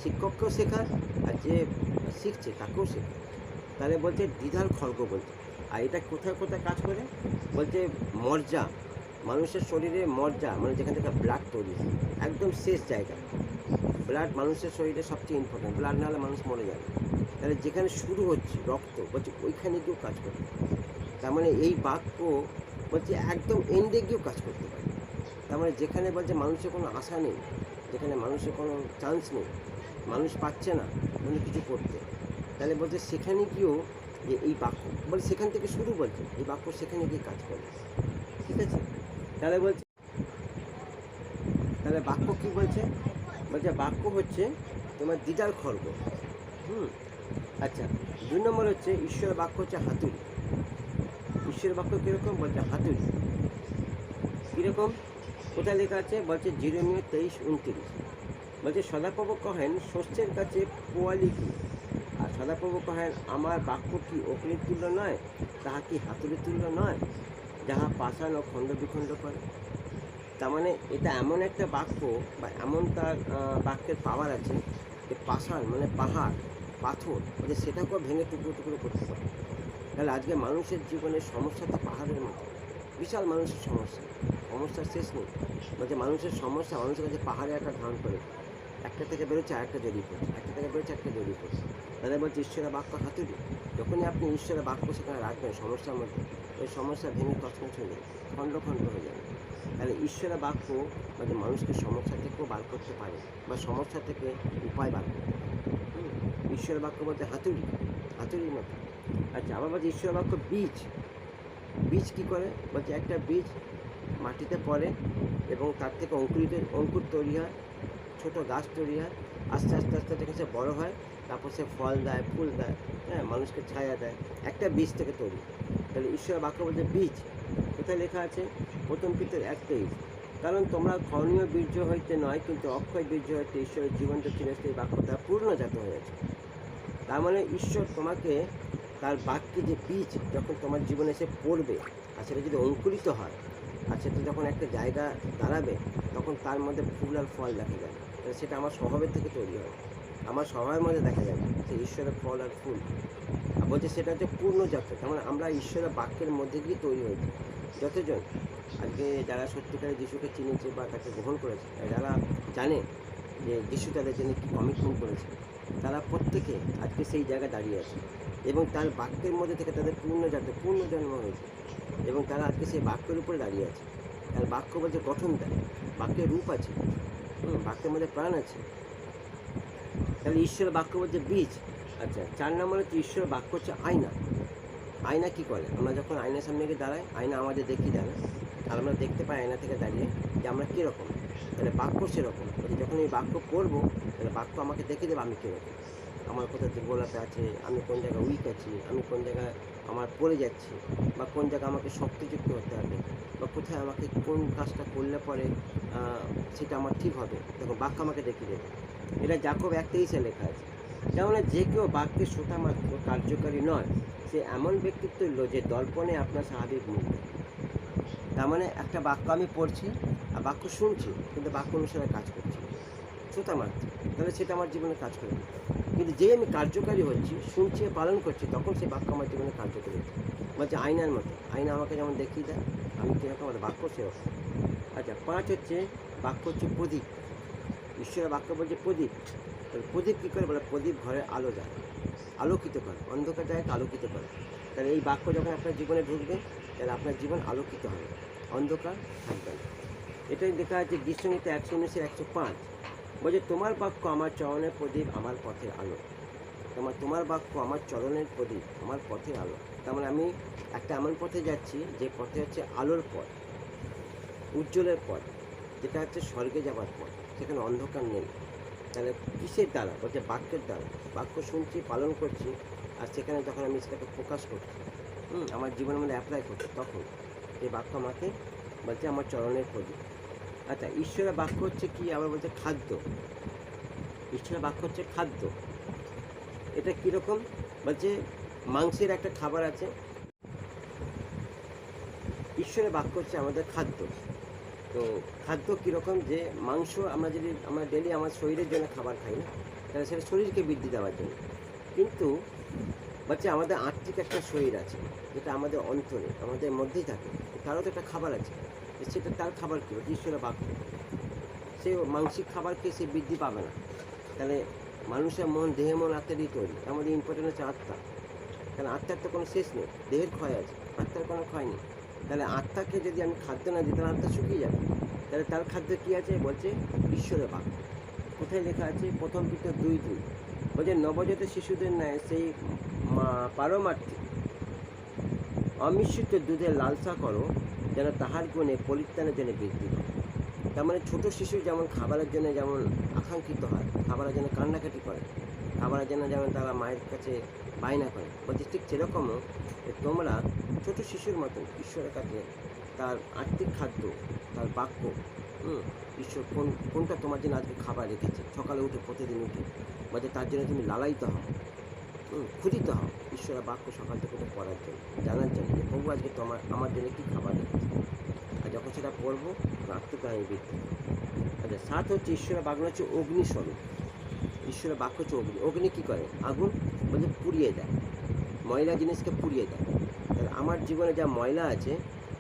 শিক্ষককেও শেখায় আর যে শিখছে তাকেও শেখায়। তাহলে বলছে দ্বিধার খড়গ বলছে। আর এটা কোথায় কোথায় কাজ করে? বলছে মজ্জা, মানুষের শরীরে মজ্জা, মানে যেখান থেকে ব্লাড তৈরি হয়, একদম শেষ জায়গা। ব্লাড মানুষের শরীরে সবচেয়ে ইম্পর্টেন্ট, ব্লাড না হলে মানুষ মরে যাবে। তাহলে যেখানে শুরু হচ্ছে রক্ত, বলছে ওইখানে গিয়েও কাজ করে। তার মানে এই বাক্য বলছে একদম এন্ডে গিয়েও কাজ করতে পারে। তার মানে যেখানে বলছে মানুষের কোনো আশা নেই, যেখানে মানুষের কোনো চান্স নেই, মানুষ পাচ্ছে না কোনো কিছু করতে, তাহলে বলছে সেখানে গিয়েও যে এই বাক্য বলে, সেখান থেকে শুরু, বলছে এই বাক্য সেখানে গিয়ে কাজ করে, ঠিক আছে। তাহলে বলছে, তাহলে বাক্য কী বলছে? বলছে বাক্য হচ্ছে তোমার দ্বিধার খড়গ। আচ্ছা, 2 নম্বর হচ্ছে ঈশ্বরের বাক্য হচ্ছে হাতুড়ি। ঈশ্বরের বাক্য কীরকম? বলছে হাতুড়ি। কীরকম? কোথায় লেখা আছে? বলছে যেরেমিয়া 23:29 বলছে, সদাপ্রভু কহেন, শস্যের কাছে পোয়ালি কি? আর সদাপ্রভু কহেন, আমার বাক্য কি অগ্নির তুল্য নয়, তাহা কি হাতুড়ির তুল্য নয়, যাহা পাষাণ ও খণ্ড বিখণ্ড করে। তার মানে এটা এমন একটা বাক্য, বা এমন তার বাক্যের পাওয়ার আছে যে পাষাণ মানে পাহাড়, পাথর, বলছে সেটাকেও ভেঙে টুকরো টুকরো করতে পারে। তাহলে আজকে মানুষের জীবনের সমস্যা তো পাহাড়ের মতো, বিশাল মানুষের সমস্যার শেষ নেই। বলছে মানুষের সমস্যা মানুষের কাছে পাহাড়ে একটা ধারণ করে, একটা থেকে বেরোচ্ছে আরেকটা জড়িয়ে পড়ছে, একটা থেকে বেরোচ্ছে একটা জড়িয়ে পড়ছে। তাহলে বলছে ঈশ্বরের বাক্য হাতুড়ি। যখনই আপনি ঈশ্বরের বাক্য সেখানে রাখবেন সমস্যার মধ্যে, ওই সমস্যা ভেঙে তছনছ হয়ে যাবে, খণ্ড খণ্ড হয়ে যাবে। তাহলে ঈশ্বরের বাক্য মানে মানুষকে সমস্যা থেকেও বার করতে পারে, বা সমস্যা থেকে উপায় বার করতে পারে। ঈশ্বরের বাক্য বলতে হাতুড়ির মতো। আচ্ছা, আবার বলছে ঈশ্বরের বাক্য বীজ। বীজ কী করে? বলছে একটা বীজ মাটিতে পড়ে এবং তার থেকে অঙ্কুর তৈরি হয়, ছোটো গাছ তৈরি হয়, আস্তে আস্তে আস্তে যখন সে বড়ো হয়, তারপর সে ফল দেয়, ফুল দেয়, মানুষকে ছায়া দেয়, একটা বীজ থেকে তৈরি। তাহলে ঈশ্বরের বাক্য বলছে বীজ। কোথায় লেখা আছে? 1 পিতর 1:23 কারণ তোমরা ক্ষণীয় বীর্য হইতে নয়, কিন্তু অক্ষয় বীর্য হইতে ঈশ্বরের জীবন্ত চিরস্থায়ী বাক্যটা পূর্ণজাত হয়েছে। তার মানে ঈশ্বর তোমাকে তার বাক্যে যে বীজ যখন তোমার জীবনে এসে পড়বে, আর সেটা যদি অঙ্কুরিত হয়, আর সেটা যখন একটা জায়গা দাঁড়াবে, তখন তখন তার মধ্যে ফুল আর ফল দেখা যায়। সেটা আমার স্বভাবের থেকে তৈরি হয়, আমার স্বভাবের মধ্যে দেখা যায় যে ঈশ্বরের ফল আর ফুল। আর বলছে সেটা হচ্ছে পূর্ণজাত, তার মানে আমরা ঈশ্বরের বাক্যের মধ্যে দিয়ে তৈরি হয়েছি। যতজন আজকে যারা সত্যিকারে যিশুকে চিনেছে বা তাকে গ্রহণ করেছে, যারা জানে যে যিশু তাদের জন্য কী কমিটমেন্ট করেছে, তারা প্রত্যেকে আজকে সেই জায়গায় দাঁড়িয়ে আছে এবং তার বাক্যের মধ্যে থেকে তাদের পূর্ণ জন্ম হয়েছে এবং তারা আজকে সেই বাক্যের উপরে দাঁড়িয়ে আছে। আর বাক্য বলছে গঠন দেয়, বাক্যের রূপ আছে, বাক্যের মধ্যে প্রাণ আছে। তাহলে ঈশ্বরের বাক্য বলছে বীজ। আচ্ছা, 4 নম্বর হচ্ছে ঈশ্বরের বাক্য হচ্ছে আয়না। আয়না কী করে? আমরা যখন আয়নার সামনে গিয়ে দাঁড়াই, আয়না আমাদের দেখিয়ে দেয় না, আর আমরা দেখতে পাই আয়না থেকে দাঁড়িয়ে যে আমরা কীরকম। তাহলে বাক্য সেরকম, যখন এই বাক্য পড়বো তাহলে বাক্য আমাকে দেখে দেবে আমি কীরকম, আমার কোথায় দুর্বলতা আছে, আমি কোন জায়গায় উইক আছি, আমি কোন জায়গায় আমার পড়ে যাচ্ছি, বা কোন জায়গায় আমাকে শক্তিযুক্ত হতে হবে, বা কোথায় আমাকে কোন কাজটা করলে পরে সেটা আমার ঠিক হবে, দেখো বাক্য আমাকে দেখিয়ে দেবে। এটা যাকব 1:23 লেখা আছে। যেমন যে কেউ বাক্যের শ্রোতা মাত্র কার্যকারী নয়, সে এমন ব্যক্তিত্ব যে দর্পণে আপনার স্বাভাবিক মূল্য। তার মানে একটা বাক্য আমি পড়ছি আর বাক্য শুনছি, কিন্তু বাক্য অনুসারে কাজ করছি, শ্রোতা মাত্র, তাহলে সেটা আমার জীবনে কাজ করবে। কিন্তু যে আমি কার্যকারী হচ্ছি, শুনছি পালন করছি, তখন সেই বাক্য আমার জীবনে কার্যকারী হচ্ছে। বলছে আয়নার মতো, আয়না আমাকে যেমন দেখিয়ে দেয় আমি কীরকম, আমার বাক্য সেরকম। আচ্ছা, 5 হচ্ছে বাক্য হচ্ছে প্রদীপ। ঈশ্বরের বাক্য বলছে প্রদীপ। প্রদীপ কী করে? বলে প্রদীপ ঘরের আলো যায়, আলোকিত করে, অন্ধকার জায়গাকে আলোকিত করে। তাহলে এই বাক্য যখন আপনার জীবনে ঢুকবে তাহলে আপনার জীবন আলোকিত হবে, অন্ধকার থাকবে না। এটাই দেখা যাচ্ছে গীতসংহিতা 119:105। বলছে তোমার বাক্য আমার চরণের প্রদীপ, আমার পথের আলো। তোমার বাক্য আমার চরণের প্রদীপ, আমার পথের আলো। তার মানে আমি একটা এমন পথে যাচ্ছি যে পথে হচ্ছে আলোর পথ, উজ্জ্বলের পথ, যেটা হচ্ছে স্বর্গে যাওয়ার পথ, সেখানে অন্ধকার নেই। তাহলে কিসের দ্বারা? বলছে বাক্যের দ্বারা। বাক্য শুনছি, পালন করছি, আর সেখানে যখন আমি সেটাকে প্রকাশ করছি, আমার জীবনের মধ্যে অ্যাপ্লাই করছি, তখন এই বাক্য আমাকে বলছে আমার চরণের প্রদীপ। আচ্ছা, ঈশ্বরের বাক্য হচ্ছে কি? আবার বলছে খাদ্য। ঈশ্বরের বাক্য হচ্ছে খাদ্য। এটা কীরকম? বলছে মাংসের একটা খাবার আছে, ঈশ্বরের বাক্য হচ্ছে আমাদের খাদ্য। তো খাদ্য কীরকম? যে মাংস আমরা ডেলি আমার শরীরের জন্য খাবার খাই না, তাহলে সেটা শরীরকে বৃদ্ধি দেওয়ার জন্য। কিন্তু বলছে আমাদের আত্মিক একটা শরীর আছে, যেটা আমাদের অন্তরে, আমাদের মধ্যেই থাকে, তারও তো একটা খাবার আছে। সেটা তার খাবার কী? ঈশ্বরের বাক্য। সে মানসিক খাবার খেয়ে সে বৃদ্ধি পাবে না। তাহলে মানুষের মন, দেহে মন আত্মারই তৈরি। তার মধ্যে ইম্পর্টেন্ট হচ্ছে আত্মা। কারণ আত্মার তো কোনো শেষ নেই, দেহের ক্ষয় আছে, আত্মার কোনো ক্ষয় নেই। তাহলে আত্মাকে যদি আমি খাদ্য না দিই তাহলে আত্মা শুকিয়ে যাবে। তাহলে তার খাদ্য কী আছে? বলছে ঈশ্বরের বাক্য। কোথায় লেখা আছে? 1 পিতর 2:2। বলছে নবজাত শিশুদের ন্যায় সেই পারমার্থিক অমিশ্রিত দুধের লালসা করো, যেন তাহার গুণে পরিত্রাণের জন্য বৃদ্ধি পায়। তার মানে ছোটো শিশু যেমন খাবারের জন্য যেমন আকাঙ্ক্ষিত হয়, খাবারের জন্য কান্নাকাটি করে, খাবারের জন্য যেমন তারা মায়ের কাছে বায়না করে, বলছে ঠিক সেরকমও তোমরা ছোটো শিশুর মতন ঈশ্বরের কাছে তার আত্মিক খাদ্য, তার বাক্য, ঈশ্বর কোনটা তোমার জন্য আজকে খাবার রেখেছে, সকালে উঠে প্রতিদিন উঠে বলছে তার জন্য তুমি লালায়িত হও, ক্ষুদিত হও ঈশ্বরের বাক্য সকাল থেকে উঠে পড়ার জন্য, জানার জন্য যে প্রভু আজকে আমার জন্য কী খাবার রেখেছে। আর যখন সেটা পড়বো আত্মপ্রাণী বৃদ্ধি। আচ্ছা, 7 হচ্ছে ঈশ্বরের বাক্য হচ্ছে অগ্নিস্বরূপ। ঈশ্বরের বাক্য হচ্ছে অগ্নি। অগ্নি কী করে? আগুন বলছে পুড়িয়ে দেয়, ময়লা জিনিসকে পুড়িয়ে দেয়। তাহলে আমার জীবনে যা ময়লা আছে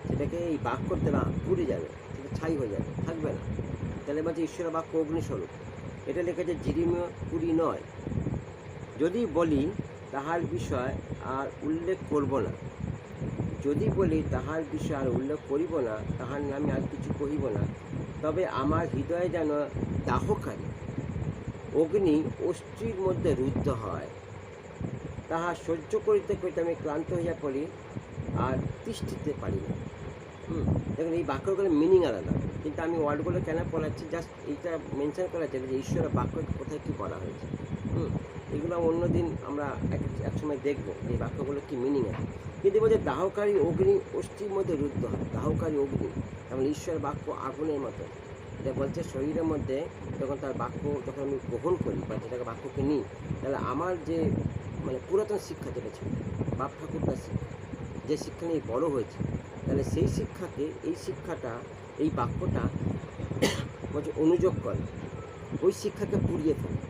সেটাকে এই বাক্যর দ্বারা পুড়ে যাবে, সেটা ছাই হয়ে যাবে, থাকবে না। তাহলে বলছে ঈশ্বরের বাক্য অগ্নিস্বরূপ। এটা লেখেছে যেরেমিয়া 20:9। যদি বলি তাহার বিষয় আর উল্লেখ করব না, যদি বলি তাহার বিষয় আর উল্লেখ করিব না, তাহার নামে আর কিছু কহিব না, তবে আমার হৃদয়ে যেন দাহকারী অগ্নি অস্থির মধ্যে রুদ্ধ হয়, তাহা সহ্য করিতে করিতে আমি ক্লান্ত হইয়া পড়ি আর তিষ্ঠিতে পারি না। দেখুন, এই বাক্যগুলোর মিনিং আলাদা, কিন্তু আমি ওয়ার্ডগুলো কেন পড়াচ্ছি, জাস্ট এইটা মেনশন করা যায় যে ঈশ্বরের বাক্য কোথায় কী বলা হয়েছে। এগুলো অন্যদিন আমরা এক সময় দেখবো এই বাক্যগুলো কী মিনিং আছে। কিন্তু বলছে দাহকারী অগ্নি অস্থির মধ্যে রুদ্ধ হয়, দাহকারী অগ্নি, যেমন ঈশ্বরের বাক্য আগুনের মতো। এটা বলছে শরীরের মধ্যে যখন তার বাক্য যখন আমি গ্রহণ করি বা যেটাকে বাক্যকে নিই, তাহলে আমার যে পুরাতন শিক্ষা যেটা ছিল, বাপ ঠাকুরদার শিক্ষা, যে শিক্ষা নিয়ে বড়ো হয়েছে, তাহলে সেই শিক্ষাকে এই শিক্ষাটা, এই বাক্যটা বলছে অনুযোগ করে, ওই শিক্ষাকে পুড়িয়ে ফেলে,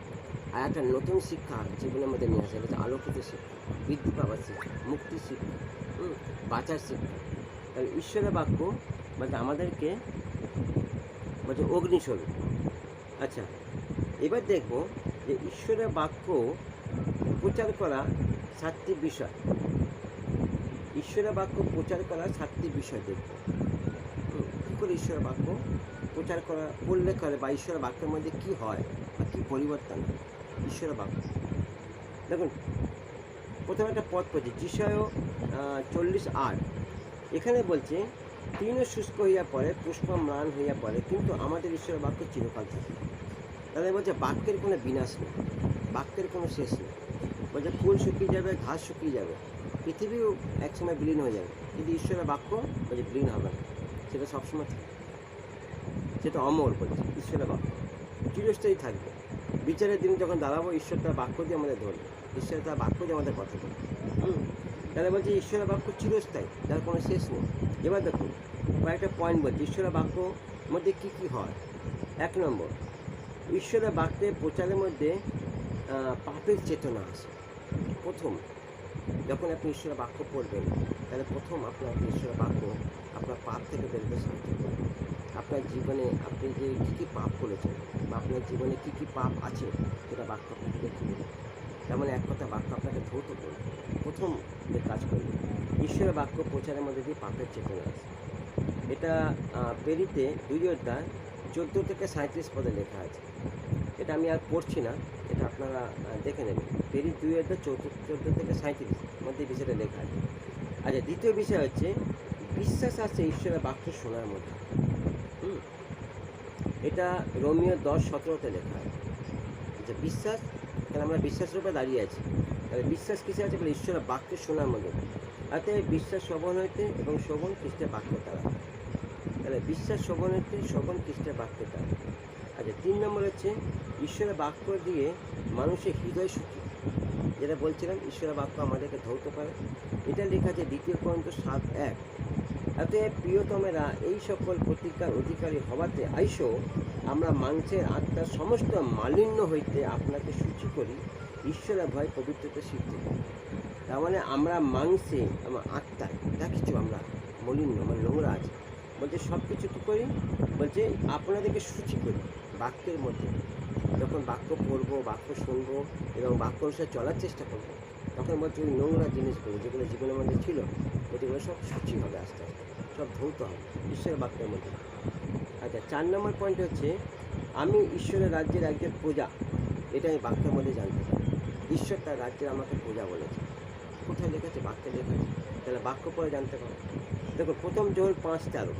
আর একটা নতুন শিক্ষা জীবনের মধ্যে নিয়ে আসে, হচ্ছে আলোকিত শিক্ষা, বৃদ্ধি পাওয়ার শিক্ষা, মুক্তির শিক্ষা, বাঁচার শিক্ষা। তাহলে ঈশ্বরের বাক্য বলতে আমাদেরকে বলছে অগ্নিস্বরূপ। আচ্ছা, এবার দেখব যে ঈশ্বরের বাক্য প্রচার করা 7টি বিষয়। ঈশ্বরের বাক্য প্রচার করার 7টি বিষয় দেখব। কী করে ঈশ্বরের বাক্য প্রচার করলে করে, বা ঈশ্বরের বাক্যের মধ্যে কী হয় বা কী পরিবর্তন হয় ঈশ্বরের বাক্য। দেখুন, প্রথমে একটা পদ পড়ছে যিশায় 40:8। এখানে বলছে তৃণ শুষ্ক হইয়া পড়ে, পুষ্প ম্লান হইয়া পড়ে, কিন্তু আমাদের ঈশ্বরের বাক্য চিরকাল থাকে। তাহলে বলছে বাক্যের কোনো বিনাশ নেই, বাক্যের কোনো শেষ নেই। বলছে ফুল শুকিয়ে যাবে, ঘাস শুকিয়ে যাবে, পৃথিবীও একসময় বিলীন হয়ে যাবে, কিন্তু ঈশ্বরের বাক্য বলছে বিলীন হবে না, সেটা সবসময় থাকে, সেটা অমর। বলছে ঈশ্বরের বাক্য চিরস্থায়ী থাকবে। বিচারের দিন যখন দাঁড়াবো, ঈশ্বর তার বাক্য দিয়ে আমাদের ধরবে, ঈশ্বর তার বাক্য দিয়ে আমাদের কথা বলবে। তাহলে বলছে ঈশ্বরের বাক্য চিরস্থায়ী, যার কোনো শেষ নেই। এবার দেখুন কয়েকটা পয়েন্ট বলছে ঈশ্বরের বাক্য মধ্যে কী কী হয়। 1 নম্বর, ঈশ্বরের বাক্যের প্রচারের মধ্যে পাপের চেতনা আসে। প্রথম যখন আপনি ঈশ্বরের বাক্য পড়বেন, তাহলে প্রথম আপনার ঈশ্বরের বাক্য আপনার পাপ থেকে বেরোতে সাহায্য করবে। আপনার জীবনে আপনি যে কী কী পাপ করেছেন, বা আপনার জীবনে কী কী পাপ আছে, সেটা বাক্য আপনাকে দেখিয়ে দেবে। তার মানে এক কথা, বাক্য আপনাকে ধৌত করবে, প্রথম যে কাজ করবে। ঈশ্বরের বাক্য প্রচারের মধ্যে দিয়ে পাপের চেতনা আসে। এটা পেরিতে 2:14-37 পদে লেখা আছে। এটা আমি আর পড়ছি না, এটা আপনারা দেখে নেবেন। পেরি 2:14-37 মধ্যে বিষয়টা লেখা আছে। আচ্ছা, দ্বিতীয় বিষয় হচ্ছে বিশ্বাস আছে ঈশ্বরের বাক্য শোনার মধ্যে। এটা রোমিও 10:17 লেখা আছে। আচ্ছা, বিশ্বাস, তাহলে আমরা বিশ্বাসের উপরে দাঁড়িয়ে আছি। তাহলে বিশ্বাস কিসে আছে বলে ঈশ্বরের বাক্য শোনার মধ্যে। অতএব বিশ্বাস শ্রবণ হইতে, এবং শ্রবণ খ্রিস্টের বাক্য দ্বারা। তাহলে বিশ্বাস শ্রবণ হইতে, শ্রবণ খ্রিস্টের বাক্য দ্বারা। আচ্ছা, 3 নম্বর হচ্ছে ঈশ্বরের বাক্য দিয়ে মানুষের হৃদয় সুখী, যেটা বলছিলাম ঈশ্বরের বাক্য আমাদেরকে ধৌত করে। এটা লেখা আছে 2 Corinthians 7:1। অতএব প্রিয়তমেরা, এই সকল প্রতিজ্ঞার অধিকারী হওয়াতে আইসো আমরা মাংসের আত্মার সমস্ত মালিন্য হইতে আপনাকে সূচি করি, ঈশ্বরের ভয় পবিত্রতা সিদ্ধি করি। তার মানে আমরা মাংসে, আমার আত্মায় যা কিছু আমরা মলিন্য, মানে নোংরা আছে, বলছে সব কিছু কী করি, বলছে আপনাদেরকে সূচি করি বাক্যের মধ্যে। যখন বাক্য পড়বো, বাক্য শুনবো এবং বাক্য অনুসারে চলার চেষ্টা করবো, তখন বলছে ওই নোংরা জিনিসগুলো যেগুলো জীবনের মধ্যে ছিল, ওইগুলো সব সূচি হবে, আস্তে আস্তে সব ধৌত হবে ঈশ্বরের বাক্যের মধ্যে। আচ্ছা, 4 নম্বর পয়েন্ট হচ্ছে আমি ঈশ্বরের রাজ্যের একজন প্রজা। এটা আমি বাক্যের মধ্যে জানতে পারি, ঈশ্বর তার রাজ্যের আমাকে প্রজা বলেছে। কোথায় লেখা আছে? বাক্যে লেখা আছে। তাহলে বাক্য পড়ে জানতে পারো। দেখুন, 1 John 5:13,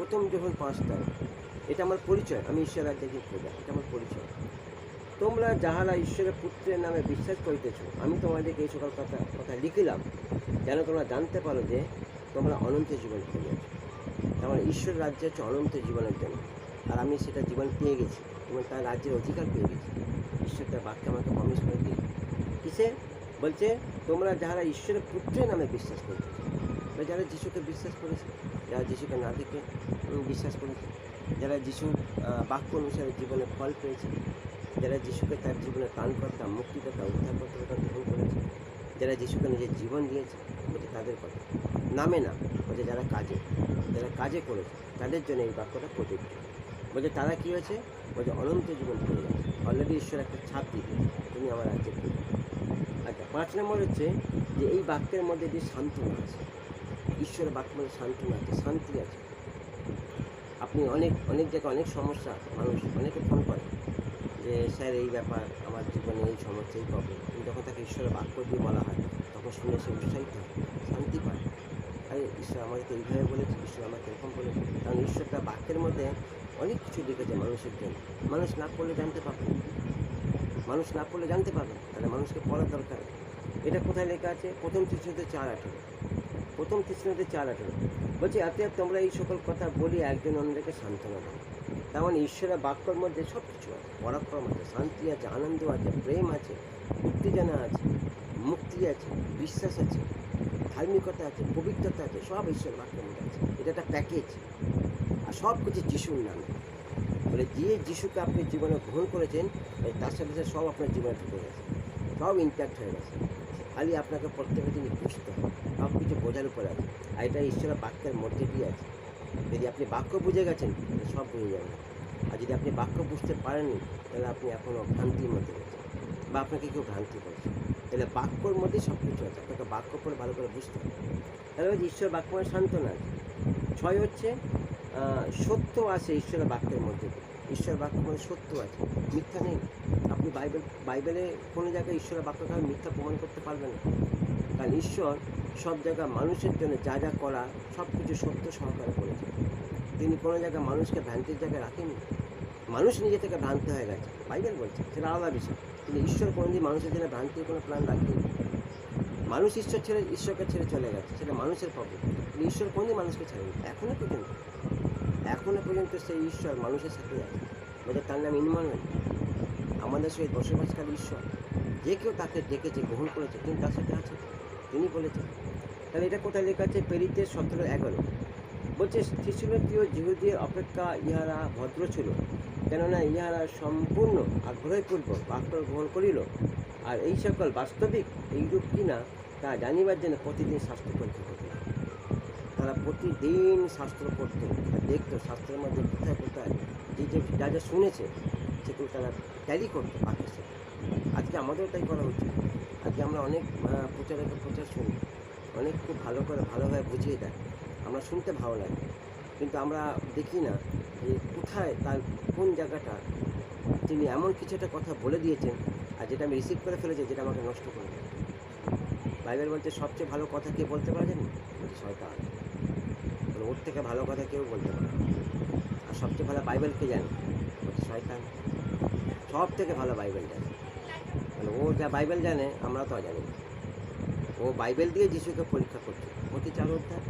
1 John 5:13, এটা আমার পরিচয়, আমি ঈশ্বরের রাজ্যের একজন প্রজা, এটা আমার পরিচয়। তোমরা যাহারা ঈশ্বরের পুত্রের নামে বিশ্বাস করিতেছ, আমি তোমাদেরকে এই সকল কথা লিখিলাম, যেন তোমরা জানতে পারো যে তোমরা অনন্ত জীবন পেয়েছ। তার মানে ঈশ্বর রাজ্য হচ্ছে অনন্ত জীবনের জন্য, আর আমি সেটা জীবন পেয়ে গেছি এবং তার রাজ্যের অধিকার পেয়ে গেছি। ঈশ্বর তার বাক্যে আমাকে প্রমিস করে দিয়ে কিসে বলছে, তোমরা যাহারা ঈশ্বরের পুত্রের নামে বিশ্বাস করেছে, যারা যিশুকে বিশ্বাস করেছে, যারা যিশুকে না দেখে বিশ্বাস করেছে, যারা যিশুর বাক্য অনুসারে জীবনে ফল পেয়েছে, যারা যিশুকে তার জীবনে ত্রাণকর্তা, মুক্তিকর্তা, উদ্ধারকর্তা গ্রহণ করেছে, যারা যিশুকে নিজের জীবন দিয়েছে, বলছে তাদের কথা, নামে না, বলছে যারা কাজে করেছে তাদের জন্য এই বাক্যটা প্রযোজ্য। বলছে তারা কী হয়েছে, বলছে অনন্ত জীবন পেয়ে গেছে, অলরেডি ঈশ্বর একটা ছাপ দিয়ে দিয়েছে, তুমি আমার রাজ্যে পেয়ে। আচ্ছা, 5 নম্বর হচ্ছে যে এই বাক্যের মধ্যে যে সান্ত্বনা আছে, ঈশ্বরের বাক্যের মধ্যে সান্ত্বনা আছে, শান্তি আছে। আপনি অনেক জায়গায় অনেক সমস্যা, মানুষ অনেকে ফোন করে যে স্যার এই ব্যাপার, আমার জীবনে এই সমস্যা, এই প্রবলেম, কিন্তু যখন তাকে ঈশ্বরের বাক্য দিয়ে বলা হয়, তখন শুনে সে উৎসাহিত হয়, শান্তি পায়। আরে ঈশ্বর আমাকে এইভাবে বলেছে, ঈশ্বর আমাকে এরকম বলেছে। কারণ ঈশ্বর তার বাক্যের মধ্যে অনেক কিছু লিখেছে মানুষের জন্য। মানুষ না পড়লে জানতে পারবে, তাহলে মানুষকে পড়ার দরকার। এটা কোথায় লেখা আছে? 1 Thessalonians 4:18, 1 Thessalonians 4:18 বলছে, অতএব তোমরা এই সকল কথা বলি একজন অন্যকে সান্ত্বনা দাও। তার মানে ঈশ্বরের বাক্যের মধ্যে সব কিছু আছে, পরাক্রম আছে, শান্তি আছে, আনন্দ আছে, প্রেম আছে, উত্তেজনা আছে, মুক্তি আছে, বিশ্বাস আছে, ধার্মিকতা আছে, পবিত্রতা আছে, সব ঈশ্বরের বাক্যের মধ্যে আছে। এটা একটা প্যাকেজ, আর সব কিছু যিশুর নামে। বলে যে যিশুকে আপনি জীবনে গ্রহণ করেছেন তার সাথে সাথে সব আপনার জীবনে ঢুকে গেছে, সব ইনট্যাক্ট হয়ে গেছে। খালি আপনাকে প্রত্যেকটা জিনিস বুঝতে হবে, সব কিছু বোঝার উপরে আছে। আর এটা ঈশ্বরের বাক্যের মধ্যে দিয়ে আছে। যদি আপনি বাক্য বুঝে গেছেন তাহলে সব বুঝে যাবেন। আর যদি আপনি বাক্য বুঝতে পারেননি তাহলে আপনি এখনও ভ্রান্তির মধ্যে রয়েছেন, বা আপনাকে কেউ ভ্রান্তি করেছে। তাহলে বাক্যর মধ্যেই সব কিছু আছে, আপনাকে বাক্য পড়ে ভালো করে বুঝতে হবে। তাহলে হচ্ছে ঈশ্বর বাক্য মানে সান্ত্বনা আছে। 6 হচ্ছে সত্য আছে ঈশ্বরের বাক্যের মধ্যে। ঈশ্বরের বাক্য মানে সত্য আছে, মিথ্যা নেই। আপনি বাইবেলে কোনো জায়গায় ঈশ্বরের বাক্যকে আপনি মিথ্যা প্রমাণ করতে পারবেন না। কারণ ঈশ্বর সব জায়গায় মানুষের জন্য যা যা করা সব কিছু সত্য সহকারে করেছে। তিনি কোনো জায়গায় মানুষকে ভ্রান্তির জায়গায় রাখেননি। মানুষ নিজে থেকে ভ্রান্ত হয়ে গেছে, বাইবেল বলছে, সেটা আলাদা বিষয়। কিন্তু ঈশ্বর কোনোদিন মানুষের জন্য ভ্রান্তির কোনো প্ল্যান রাখেনি। মানুষ ঈশ্বরকে ছেড়ে চলে গেছে, সেটা মানুষের প্রবলেম। কিন্তু ঈশ্বর কোনোদিন মানুষকে ছাড়েনি এখনো পর্যন্ত সেই ঈশ্বর মানুষের সাথে আছে। বলে তার নাম ইনমানুয়েল, আমাদের সহিত বসবাসকারী ঈশ্বর। যে কেউ তাকে ডেকেছে, গ্রহণ করেছে, তিনি তার সাথে আছে, তিনি বলেছেন। তাহলে এটা কোথায় লেখা আছে? প্রেরিত 17:11 বলছে, থিসলুনীয় জিহুদের অপেক্ষা ইহারা ভদ্র ছিল, কেননা ইহারা সম্পূর্ণ আগ্রহপূর্বক বাক্য গ্রহণ করিল, আর এই সকল বাস্তবিক এইরূপ কিনা তা জানিবার জন্য প্রতিদিন শাস্ত্র পরীক্ষা করত। তারা প্রতিদিন শাস্ত্র পড়ত আর দেখতো শাস্ত্রের মধ্যে কোথায় কোথায় যা যা শুনেছে সেগুলো তারা ট্যালি করতো বাক্যের সাথে। আজকে আমাদেরও তাই করা উচিত। আজকে আমরা অনেক প্রচার শুনি, অনেক খুব ভালো করে ভালোভাবে বুঝিয়ে দেয়, আমরা শুনতে ভালো লাগে, কিন্তু আমরা দেখি না যে কোথায় তার কোন জায়গাটা তিনি এমন কিছু একটা কথা বলে দিয়েছেন আর যেটা আমি রিসিভ করে ফেলেছি, যেটা আমাকে নষ্ট করে দেয়। বাইবেল বলছে সবচেয়ে ভালো কথা কে বলতে পারেন? বলছে শয়তান। ওর থেকে ভালো কথা কেউ বলতে পারে। আর সবচেয়ে ভালো বাইবেলকে জানে, বলছে শয়তান। সব থেকে ভালো বাইবেল জানে, মানে ও যা বাইবেল জানে আমরা তো জানি। ও বাইবেল দিয়ে যিশুকে পরীক্ষা করছে, প্রতি 4 অধ্যায়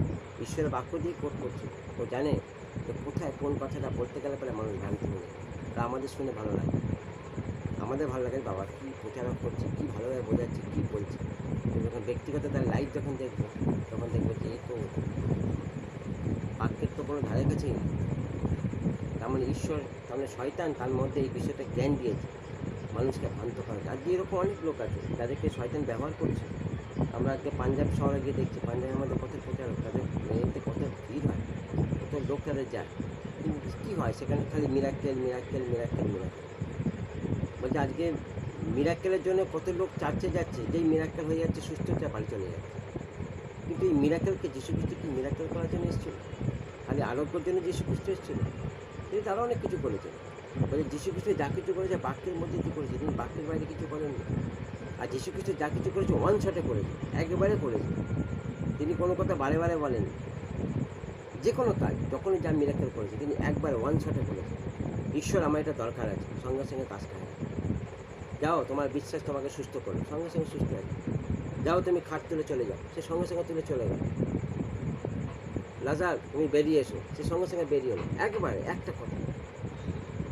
ঈশ্বরের বাক্য দিয়ে কোট করছে। ও জানে যে কোথায় কোন কথাটা বলতে গেলে পরে মানুষ ভ্রান্তি হয়ে যায়। তা আমাদের শুনে ভালো লাগে, আমাদের ভালো লাগে বাবা কী প্রচারক করছে, কী ভালোভাবে বোঝাচ্ছে, কী বলছে। যখন ব্যক্তিগত তার লাইফ যখন দেখবো তখন দেখবো যে এই তো বাক্যের তো কোনো ধারে কাছেই নেই। তার মানে ঈশ্বর, তার মানে শয়তান তার মধ্যে এই বিষয়টা জ্ঞান দিয়েছে মানুষকে ভ্রান্ত করা। আজকে এরকম অনেক লোক আছে যাদেরকে শয়তান ব্যবহার করছে। আমরা আজকে পাঞ্জাব শহরে গিয়ে দেখছি, পাঞ্জাবের মধ্যে কত প্রচারক, তাদের মেয়েতে কত ভিড় হয়, কত লোক তাদের যায়, কিন্তু কী হয় সেখানে? খালি মিরাক্কেল। বলছে আজকে মিরাক্কেলের জন্য কত লোক চার্চে যাচ্ছে, যেই মিরাক্কেল হয়ে যাচ্ছে সুস্থ হচ্ছে বাড়ি চলে যাচ্ছে। কিন্তু এই মিরাক্কেলকে যীশু খ্রিস্ট কি মিরাক্কেল করার জন্য এসেছিল? খালি আরোগ্যের জন্য যীশু খ্রিস্ট এসেছিল? তিনি তারও অনেক কিছু করেছেন। বলে যীশু খ্রিস্ট যা কিছু করেছে বাক্যের মধ্যে কী করেছে, তিনি বাক্যের বাইরে কিছু করেননি। আর যীশু খ্রিস্ট যা কিছু করেছে ওয়ান শটে করেছে, একেবারে করেছে। তিনি কোনো কথা বারে বারে বলেন, যে কোনো কাজ যখনই যা মিরাক্কেল করেছে তিনি একবার ওয়ান শটে করেছে। ঈশ্বর আমার এটা দরকার আছে, সঙ্গে সঙ্গে কাজ করে। যাও তোমার বিশ্বাস তোমাকে সুস্থ করো, সঙ্গে সঙ্গে সুস্থ আছে। যাও তুমি খাট তুলে চলে যাও, সে সঙ্গে সঙ্গে তুলে চলে গেল। লাজার তুমি বেরিয়ে এসো, সে সঙ্গে সঙ্গে বেরিয়ে এলো, একবারে একটা কথা।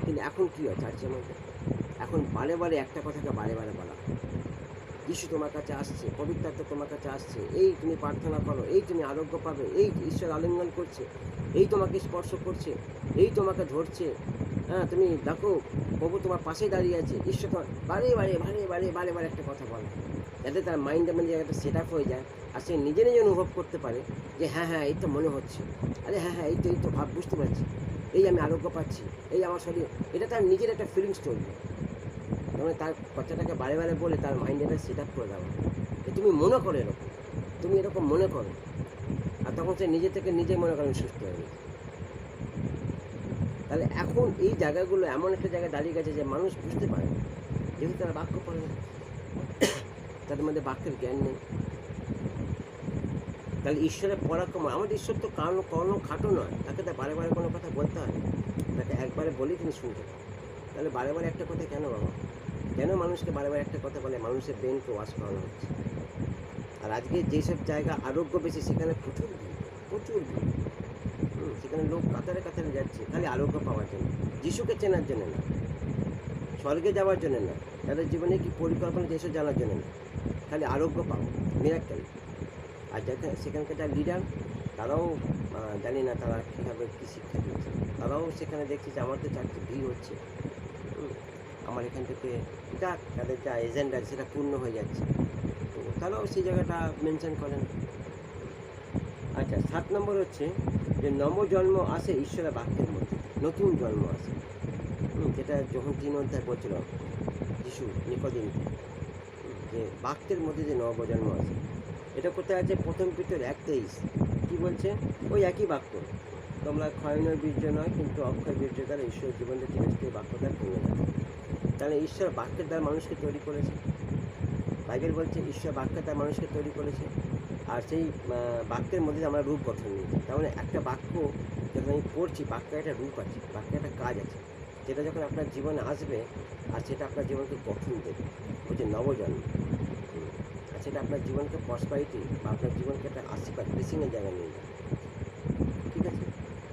কিন্তু এখন কী হয় চার্চের মধ্যে? এখন বারে বারে একটা কথাকে বারে বারে বলা হয়, যিশু তোমার কাছে আসছে, পবিত্র আত্মা তোমার কাছে আসছে, এই তুমি প্রার্থনা করো, এই তুমি আরোগ্য পাবে, এই ঈশ্বর আলিঙ্গন করছে, এই তোমাকে স্পর্শ করছে, এই তোমাকে ধরছে, হ্যাঁ তুমি দেখো প্রভু তোমার পাশে দাঁড়িয়ে আছে। ঈশ্বর তোমার বারে বারে একটা কথা বলে, যাতে তার মাইন্ডের মধ্যে একটা সেট আপ হয়ে যায় আর সে নিজে অনুভব করতে পারে যে হ্যাঁ এই তো মনে হচ্ছে, আরে হ্যাঁ এই তো ভাব বুঝতে পারছি, এই আমি আরোগ্য পাচ্ছি, এই আমার শরীর, এটা তার নিজের একটা ফিলিংস তৈরি। মানে তার কথাটাকে বারে বারে বলে তার মাইন্ডে একটা সেট আপ করে দেওয়া, যে তুমি মনে করো এরকম, তুমি এরকম মনে করো। আর তখন সে নিজে থেকে নিজেই মনে করেন সুস্থ হয়ে গেছে। তাহলে এখন এই জায়গাগুলো এমন একটা জায়গায় দাঁড়িয়ে গেছে যে মানুষ বুঝতে পারে, যেহেতু তারা বাক্য পড়ে না, তাদের মধ্যে বাক্যের জ্ঞান নেই। তাহলে ঈশ্বরের পরাক্রম, আমাদের ঈশ্বর তো কোনো খাটো নয়, তাকে তো বারে বারে কোনো কথা বলতে হয়, তাকে একবারে বলেই তিনি শুনতে পান। তাহলে বারে বারে একটা কথা কেন বাবা? কেন মানুষকে বারে বারে একটা কথা বলে? মানুষের ব্রেনকে ওয়াশ করানো হচ্ছে। আর আজকে যেসব জায়গা আরোগ্য বেশি সেখানে প্রচুর ভিড়, সেখানে লোক কাতারে কাতারে যাচ্ছে খালি আরোগ্য পাওয়ার জন্য, যিশুকে চেনার জন্য না, স্বর্গে যাওয়ার জন্য না, তাদের জীবনে কি পরিকল্পনা যেসব জানার জন্য না, খালি আরোগ্য পাওয়া, মিরাক্কেল। আর সেখানকার যা লিডার তারাও জানি না তারা কীভাবে কী শিক্ষা দিচ্ছে, তারাও সেখানে দেখছে যে আমার তো চাকরি ভিড় হচ্ছে, আমার এখান থেকে যা তাদের যা এজেন্ডা সেটা পূর্ণ হয়ে যাচ্ছে, তো তারাও সেই জায়গাটা মেনশন করেন। আচ্ছা, 7 নম্বর হচ্ছে যে নবজন্ম আসে ঈশ্বরের বাক্যের মধ্যে, নতুন জন্ম আসে, যেটা যখন 3 অধ্যায় বলছিল যিশু নিকোদিমকে, যে বাক্যের মধ্যে যে নবজন্ম আছে, এটা কোথায় আছে? 1 পিতর 1:23 কী বলছে? ওই একই বাক্য, তোমরা ক্ষয়নয় বীর্য নয় কিন্তু অক্ষয় বীর্য দ্বারা ঈশ্বর জীবনকে চিরস্থায়ী বাক্য দ্বারা পূর্ণ থাকে। তাহলে ঈশ্বর বাক্যের দ্বারা মানুষকে তৈরি করেছে, বাইবেল বলছে ঈশ্বর বাক্যের দ্বারা মানুষকে তৈরি করেছে, আর সেই বাক্যের মধ্যে আমরা রূপ গঠন নিয়েছি। তার মানে একটা বাক্য যখন আমি পড়ছি, বাক্যের একটা রূপ আছে, বাক্যের একটা কাজ আছে, যেটা যখন আপনার জীবনে আসবে আর সেটা আপনার জীবনকে গঠন দেবে, হচ্ছে নবজন্ম। আর সেটা আপনার জীবনকে প্রসপারিটি বা আপনার জীবনকে একটা আশীর্বাদ ব্লেসিংয়ের জায়গায় নিয়ে যাবে। ঠিক আছে?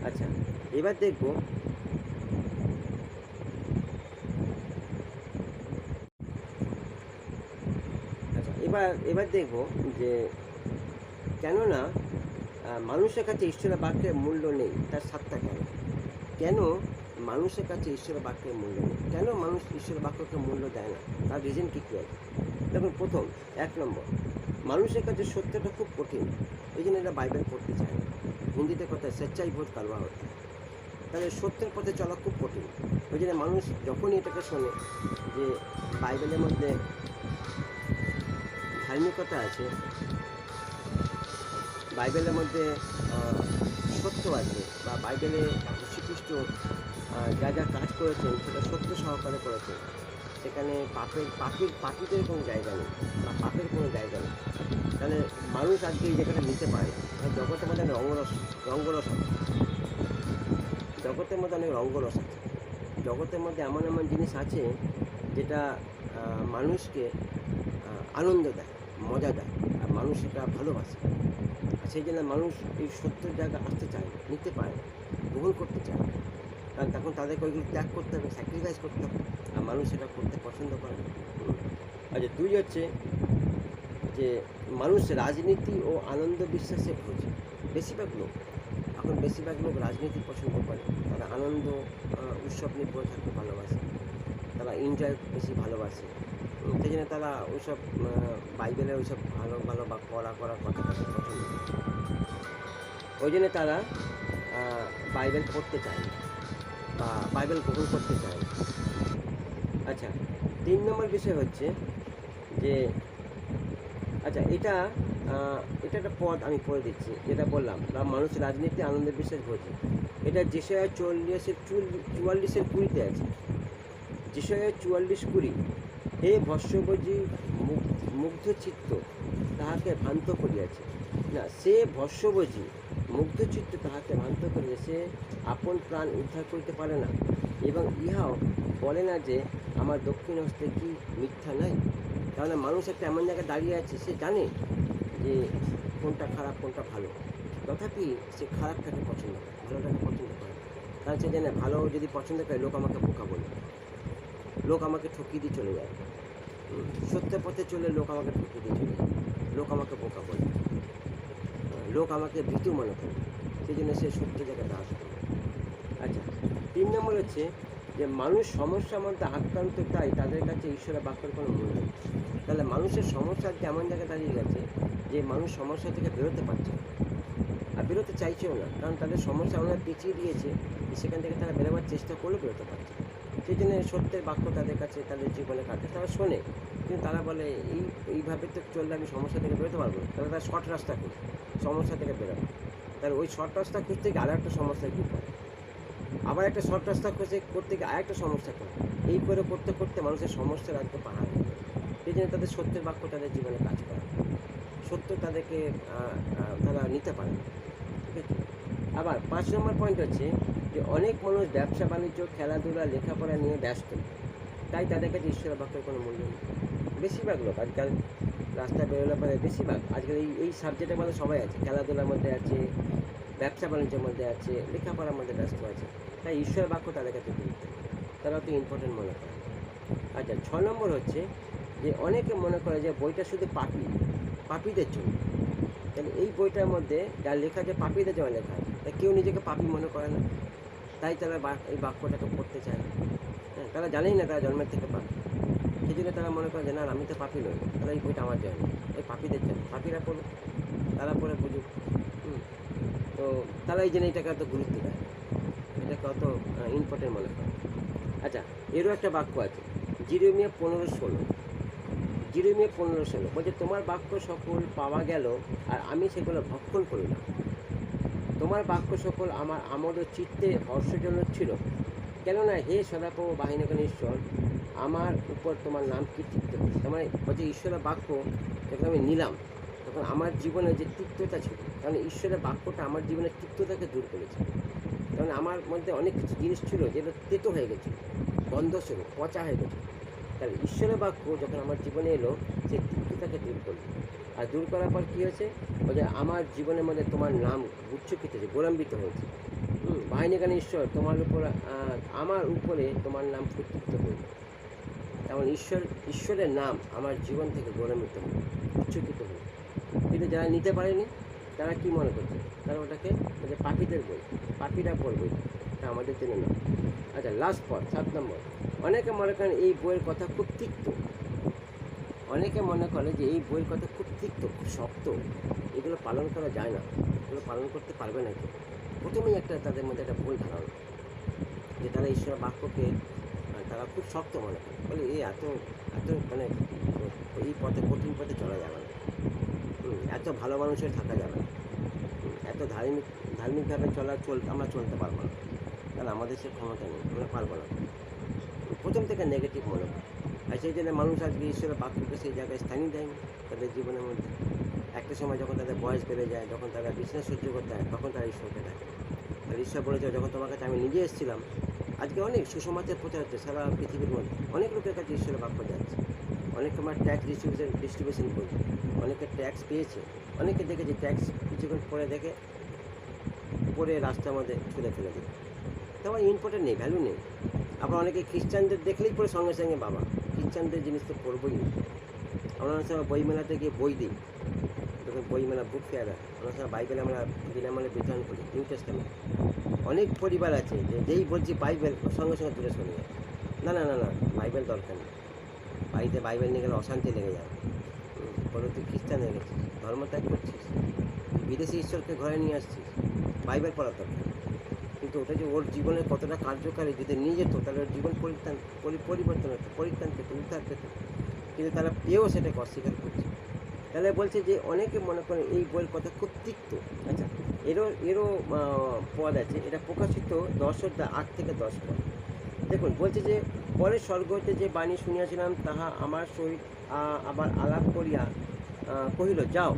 আচ্ছা, এবার দেখব এবার দেখব যে কেননা মানুষের কাছে ঈশ্বরের বাক্যের মূল্য নেই, তার সাতটা কেন। কেন মানুষের কাছে ঈশ্বরের বাক্যের মূল্য নেই, কেন মানুষ ঈশ্বরের বাক্যকে মূল্য দেয় না, তার রিজন কী কী আছে? দেখুন, প্রথম 1 নম্বর, মানুষের কাছে সত্যটা খুব কঠিন, এই জন্য এরা বাইবেল পড়তে চায় না। হিন্দিতে কথা সচ্চাই বোধ কালবা হতে, তাহলে সত্যের পথে চলা খুব কঠিন। ওই জন্য মানুষ যখনই এটাকে শোনে যে বাইবেলের মধ্যে ধার্মিকতা আছে, বাইবেলের মধ্যে সত্য আছে, বা বাইবেলে যীশুখ্রিস্ট যা যা কাজ করেছেন সেটা সত্য সহকারে করেছেন, সেখানে পাপীদের কোনো জায়গা নেই বা পাপের কোনো জায়গা নেই, তাহলে মানুষ আজকে এই জায়গাটা নিতে পারে। জগতের মধ্যে অনেক রঙ্গরস আছে, জগতের মধ্যে অনেক রঙ্গরস আছে, জগতের মধ্যে এমন এমন জিনিস আছে যেটা মানুষকে আনন্দ দেয়, মজা দেয়, আর মানুষ সেটা ভালোবাসে। আর সেই জন্য মানুষ এই সত্যের জায়গা আসতে চায়, নিতে পারে, গ্রহণ করতে চায়, কারণ তখন তাদেরকে ওইগুলো ত্যাগ করতে হবে, স্যাক্রিফাইস করতে হবে, আর মানুষ সেটা করতে পছন্দ করে। আচ্ছা, 2 হচ্ছে যে মানুষ রাজনীতি ও আনন্দ বিশ্বাসে খোঁজে। বেশিরভাগ লোক রাজনীতি পছন্দ করে, তারা আনন্দ উৎসব নিয়ে পড়ে থাকতে ভালোবাসে, তারা এনজয় বেশি ভালোবাসে, সেই জন্য তারা ওইসব বাইবেলের ওইসব ভালো ভালো বা করা কথা পছন্দ করে, ওই জন্য তারা বাইবেল পড়তে চায় বা বাইবেল গ্রহণ করতে চায়। আচ্ছা, 3 নম্বর বিষয় হচ্ছে যে আচ্ছা, এটা একটা পদ আমি পড়ে দিচ্ছি, যেটা বললাম মানুষ রাজনীতি আনন্দের বিশ্বাস বোঝে। এটা যেসায়া 44:20 আছে, যেসায়া 44:20, হে ভস্যভোজী মুগ্ধ চিত্ত তাহাকে ভ্রান্ত করিয়াছে, না সে ভস্যভোজী মুগ্ধ চিত্ত তাহাকে ভ্রান্ত করিয়াছে, সে আপন প্রাণ উদ্ধার করিতে পারে না, এবং ইহাও বলে না যে আমার দক্ষিণ হস্তে কি মিথ্যা নাই। তাহলে মানুষ একটা এমন জায়গায় দাঁড়িয়ে আছে, সে জানে যে কোনটা খারাপ কোনটা ভালো, তথাপি সে খারাপটাকে পছন্দ করে, ভালোটাকে পছন্দ করে, কারণ সে জানে ভালো যদি পছন্দ করে লোক আমাকে বোকা বলবে, লোক আমাকে ঠকিয়ে দিয়ে চলে যায়, সত্যের পথে চলে লোক আমাকে ঠকিয়ে দিয়ে চলে যায়, লোক আমাকে বোকা বলবে, লোক আমাকে ভীতু মনে করে, সেই জন্য সে সত্য জায়গায় দাস করে। আচ্ছা, 3 নম্বর হচ্ছে যে মানুষ সমস্যার মধ্যে আক্রান্ত, তাই তাদের কাছে ঈশ্বরের বাক্যের কোনো মূল্য নেই। তাহলে মানুষের সমস্যা এমন জায়গায় দাঁড়িয়ে গেছে যে মানুষ সমস্যা থেকে বেরোতে পারছে না, আর বেরোতে চাইছেও না, কারণ তাদের সমস্যা আমরা পেঁচিয়ে দিয়েছে, সেখান থেকে তারা বেরোবার চেষ্টা করলেও বেরোতে পারছে। সেই জন্য সত্যের বাক্য তাদের কাছে তাদের জীবনে কাটে, তারা শোনে, কিন্তু তারা বলে এইভাবে তো চললে আমি সমস্যা থেকে বেরোতে পারবো না, তাহলে তারা শর্ট রাস্তা খুঁজে সমস্যা থেকে বেরোবে, তাহলে ওই শর্ট রাস্তা খুঁজতে গিয়ে আরও একটা সমস্যায় কী করে, আবার একটা শর্ট রাস্তা খুঁজে করতে গিয়ে আরেকটা সমস্যা করে, এই করে করতে করতে মানুষের সমস্যার আজকে পাহাড় হয়ে যায়। সেই জন্য তাদের সত্যের বাক্য তাদের জীবনে কাজ করে, সত্য তাদেরকে তারা নিতে পারে না। ঠিক আছে? আবার 5 নম্বর পয়েন্ট হচ্ছে যে অনেক মানুষ ব্যবসা বাণিজ্য খেলাধুলা লেখাপড়া নিয়ে ব্যস্ত, তাই তাদের কাছে ঈশ্বরের বাক্যের কোনো মূল্য নেই। বেশিরভাগ লোক আজকাল রাস্তায় বেরোলে পরে বেশিরভাগ আজকাল এই সাবজেক্টের মধ্যে সবাই আছে, খেলাধুলার মধ্যে আছে, ব্যবসা বাণিজ্যের মধ্যে আছে, লেখাপড়ার মধ্যে ব্যস্ত আছে, তাই ঈশ্বরের বাক্য তাদের কাছে গুরুত্ব, তারা অত ইম্পর্টেন্ট মনে করে। আচ্ছা, 6 নম্বর হচ্ছে যে অনেকে মনে করে যে বইটা শুধু পাপীদের জন্য, তাহলে এই বইটার মধ্যে যা লেখা, যে পাপীদের জন্য লেখা আছে, তা কেউ নিজেকে পাপী মনে করে না, তাই তারা এই বাক্যটাকে পড়তে চায় না। হ্যাঁ, তারা জানেই না তারা জন্মের থেকে পাপী, সেই জন্য তারা মনে করে যে না, আমি তো পাপী নই, তাহলে এই বইটা আমার জন্য, এই পাপীদের জন্য, পাপীরা পড়ুক, তারা পড়ে বুঝুক। তো তারা এই জন্য এটাকে অত গুরুত্ব দেয়, এটাকে অত ইম্পর্টেন্ট মনে করে। আচ্ছা, এরও একটা বাক্য আছে, জিরেমিয়া 15:16। জিরেমিয়া 15:16 বলছে, তোমার বাক্য সকল পাওয়া গেল, আর আমি সেগুলো ভক্ষণ করিলাম। তোমার বাক্য সকল আমার আমোদ ও চিত্তে হর্ষজনক ছিল, কেননা হে সদাপ্রভু বাহিনীগণ ঈশ্বর, আমার উপর তোমার নাম কীর্তিত হয়েছে। তার মানে বলছে ঈশ্বরের বাক্য যখন আমি নিলাম, তখন আমার জীবনে যে তিক্ততা ছিল, কারণ ঈশ্বরের বাক্যটা আমার জীবনের তিক্ততাকে দূর করেছে। কারণ আমার মধ্যে অনেক কিছু জিনিস ছিল যেটা তেতো হয়ে গেছিলো, গন্ধ ছিল, পচা হয়ে গেছে। তাহলে ঈশ্বরের বাক্য যখন আমার জীবনে এলো, সে তিক্ততাকে দূর করলো। আর দূর করার পর কী হয়েছে, বলে আমার জীবনের মধ্যে তোমার নাম উচ্চকিত হয়েছে, গৌরবান্বিত হয়েছে। বাহিনীগান ঈশ্বর, তোমার উপর আমার উপরে তোমার নাম প্রত্যুত্ত হইল। তেমন ঈশ্বরের নাম আমার জীবন থেকে গৌরবান্বিত হল, উচ্চকিত হল। কিন্তু যারা নিতে পারেনি, তারা কি মনে করছে, তারা ওটাকে বলছে পাপীদের বই, পাপীরা পড়বে, তা আমাদের জন্য না। আচ্ছা, লাস্ট পর 7 নম্বর, অনেকে মনে করেন এই বইয়ের কথা খুব তিক্ত। অনেকে মনে করে যে এই বইয়ের কথা খুব তিক্ত, খুব শক্ত, এগুলো পালন করা যায় না, এগুলো পালন করতে পারবে না। প্রথমেই একটা তাদের মধ্যে একটা ভুল ধারণা, যে তারা ঈশ্বর বাক্যকে তারা খুব শক্ত মনে করে, বলে এই এত এত মানে এই পথে, কঠিন পথে চলা যাবে না, এত ভালো মানুষের থাকা যাবে না, এত ধার্মিকভাবে আমরা চলতে পারবো না, তাহলে আমাদের সে ক্ষমতা নেই, আমরা পারবো না। প্রথম থেকে নেগেটিভ মনে হয়। আর সেই জন্য মানুষ আজকে ঈশ্বরের বাক্যকে সেই জায়গায় স্থানই দেয়নি তাদের জীবনের মধ্যে। একটা সময় যখন তাদের বয়স বেড়ে যায়, যখন তারা বিছানা সহ্য করতে হয়, তখন তারা ঈশ্বরকে ডাকে। আর ঈশ্বর বলেছে, যখন তোমার কাছে আমি নিজে এসেছিলাম, আজকে অনেক সুসমাচার প্রচার হচ্ছে সারা পৃথিবীর মধ্যে, অনেক লোকের কাছে ঈশ্বরের বাক্য যাচ্ছে, অনেক তোমার ট্যাক্স ডিস্ট্রিবিউশন করছে, অনেকে ট্যাক্স পেয়েছে, অনেকে দেখেছে ট্যাক্স কিছুক্ষণ পরে রাস্তার মধ্যে ছুঁড়ে ফেলে দিই, তেমন ইম্পর্টেন্ট নেই, ভ্যালু নেই। আবার অনেকে খ্রিস্টানদের দেখলেই পরে সঙ্গে সঙ্গে বাবা, খ্রিস্টানদের জিনিস তো পড়বই না। আমরা অনেক সময় বইমেলাতে গিয়ে বই দিই, যখন বইমেলা বুক ফেয়ার হয়, অনেক সময় বাইবেল আমরা বিনামূল্যে বিতরণ করি, নিউ টেস্টামেন্ট। অনেক পরিবার আছে যে যেই বলছি বাইবেল, সঙ্গে সঙ্গে দূরে সরে যায়, না না না না, বাইবেল দরকার নেই, বাড়িতে বাইবেল নিয়ে গেলে অশান্তি লেগে যাবে, বলে তুই খ্রিস্টান হয়ে গেছিস, ধর্মত্যাগ করছিস, বিদেশি ঈশ্বরকে ঘরে নিয়ে আসছিস, বাইবেল পড়ার দরকার। কিন্তু ওটা যে ওর জীবনে কতটা কার্যকারী, যদি নিয়ে যেত, তাহলে ওর জীবন পরিবর্তন হতো, পরিত্রাণ পেত, উদ্ধার পেত। কিন্তু তারা পেয়েও সেটাকে অস্বীকার করছে। তাহলে বলছে যে অনেকে মনে করেন এই বইয়ের কথা খুব তিক্ত। আচ্ছা, এরও পদ আছে, এটা প্রকাশিত 10:8 থেকে 10 পদ। দেখুন, বলছে যে পরে স্বর্গ হইতে যে বাণী শুনিয়াছিলাম, তাহা আমার সহিত আবার আলাপ করিয়া কহিল, যাও,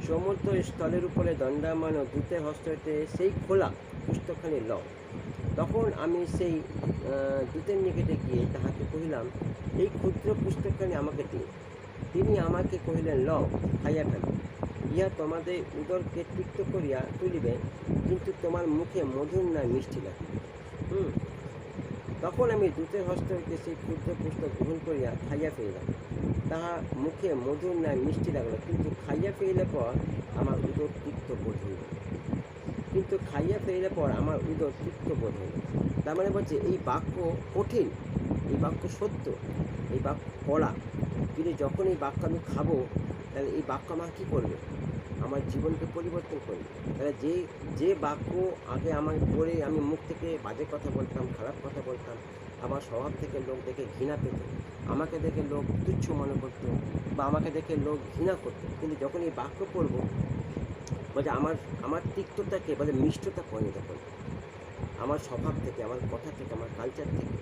সমুদ্র স্থলের উপরে দণ্ডায়মান দূতের হস্ত হইতে সেই খোলা পুস্তকখানি লও। তখন আমি সেই দূতের নিকটে গিয়ে তাহাকে কহিলাম, এই ক্ষুদ্র পুস্তকখানি আমাকে দিন। তিনি আমাকে কহিলেন, লও, খাইয়া ফেল, ইহা তোমাদের উদরকে তিক্ত করিয়া তুলিবে, কিন্তু তোমার মুখে মধুর নয়, মিষ্টি লাগবে। তখন আমি দূতের হস্ত হইতে সেই ক্ষুদ্র পুস্তক গ্রহণ করিয়া খাইয়া ফেলিলাম, তাহা মুখে মধুর নয়, মিষ্টি লাগলো, কিন্তু খাইয়া ফেলিলে পর আমার উদর তিক্ত বোধ হইল। তার মানে বলছে এই বাক্য কঠিন, এই বাক্য সত্য, এই বাক্য কড়া, কিন্তু যখন এই বাক্য আমি খাবো, তাহলে এই বাক্য আমার কী করবে, আমার জীবনকে পরিবর্তন করবে। তাহলে যে বাক্য আগে আমার পড়ে আমি মুখ থেকে বাজে কথা বলতাম, খারাপ কথা বলতাম, আমার স্বভাব থেকে লোক দেখে ঘৃণা পেত, আমাকে দেখে লোক তুচ্ছ মনে করতো, বা আমাকে দেখে লোক ঘৃণা করতো, কিন্তু যখন এই বাক্য পড়বো, বলছে আমার তিক্ততাকে বলে মিষ্টতা পরিণত করবে, আমার স্বভাব থেকে, আমার কথা থেকে, আমার কালচার থেকে,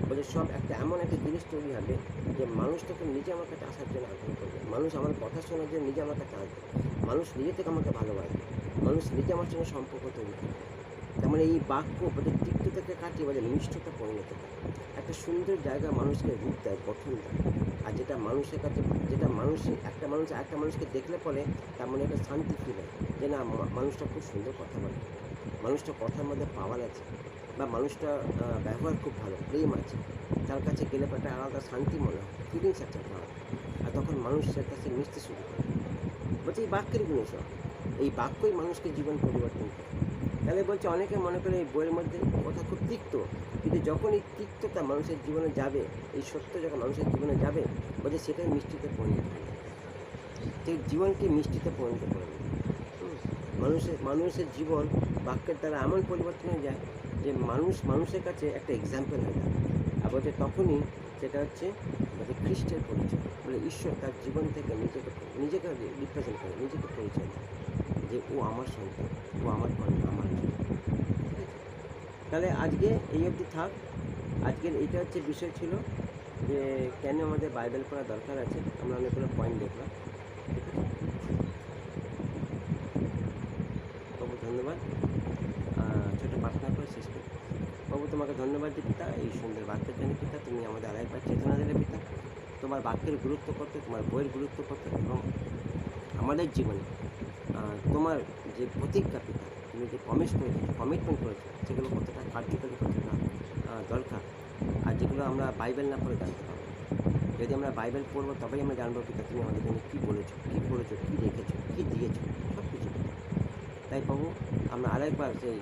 বলে সব এমন একটা জিনিস তৈরি হবে যে মানুষ তখন নিজে আমার কাছে আসার জন্য আগ্রহ করবে, মানুষ আমার কথা শোনার জন্য নিজে আমার কাছে আসবে, মানুষ নিজে থেকে আমাকে ভালোবাসবে, মানুষ নিজে আমার সঙ্গে সম্পর্ক তৈরি করবে। তেমন এই বাক্য বলে তিক্ততাকে কাটিয়ে বলে মিষ্টতা পরিণত করে, একটা সুন্দর জায়গা মানুষকে রূপ দেয়, গঠন দেয়। আর যেটা মানুষের কাছে, যেটা একটা মানুষকে দেখলে পরে তার মনে একটা শান্তি ফিল হয়, যে না, মানুষটা খুব সুন্দর কথা বলে, মানুষটা কথার মধ্যে পাওয়ার আছে, বা মানুষটা ব্যবহার খুব ভালো, প্রেম আছে, তার কাছে গেলে একটা আলাদা শান্তি মনে হয়, ফিলিংস একটা পাওয়া। আর তখন মানুষের কাছে মিশতে শুরু করে। বলছে এই বাক্যের গুণ সব, এই বাক্যই মানুষকে জীবন পরিবর্তন করে। তাহলে বলছে অনেকে মনে করে এই বইয়ের মধ্যে কথা খুব তিক্ত, কিন্তু যখন এই তিক্ততা মানুষের জীবনে যাবে, এই সত্য যখন মানুষের জীবনে যাবে, বলছে সেটাই মিষ্টিতে পরিণত হবে, সেই জীবনকে মিষ্টিতে পরিণত করবে। মানুষের জীবন বাক্যের দ্বারা এমন পরিবর্তন হয়ে যায় যে মানুষের কাছে একটা এক্সাম্পল হয়ে যায়। আর বলছে তখনই সেটা হচ্ছে বলছে খ্রিস্টের পরিচয়, বলে ঈশ্বর তার জীবন থেকে নিজেকে রিপ্রেজেন্ট করে, নিজেকে পরিচয় দেয় যে ও আমার সন্তান, ও আমার কন্যা, আমার মেয়ে। ঠিক আছে, তাহলে আজকে এই অবধি থাক। আজকের এইটা হচ্ছে বিষয় ছিল যে কেন আমাদের বাইবেল পড়া দরকার আছে। আমরা অনেকগুলো পয়েন্ট দেখলাম। ঠিক আছে, প্রভু ধন্যবাদ। ছোটো প্রার্থনা করে শেষ করি। প্রভু তোমাকে ধন্যবাদ যে পিতা, এই সুন্দর বাক্যের জন্য পিতা, তুমি আমাদের আরেকবার চেতনা দিলে পিতা, তোমার বাক্যের গুরুত্ব করতে, তোমার বইয়ের গুরুত্ব করতে, এবং আমাদের জীবনে তোমার যে প্রতিজ্ঞা পিতা, তুমি যে প্রমিস করেছো, কমিটমেন্ট করেছো, সেগুলো কতটা কার্যকরী, কতটা দরকার, আর যেগুলো আমরা বাইবেল না পড়ে জানতে পারবো। যদি আমরা বাইবেল পড়বো তবেই আমরা জানবো পিতা তুমি আমাদের জন্য কী বলেছো, কী করেছো, কী রেখেছো, কী দিয়েছো, সব কিছু। তাই প্রভু আমরা আরেকবার সেই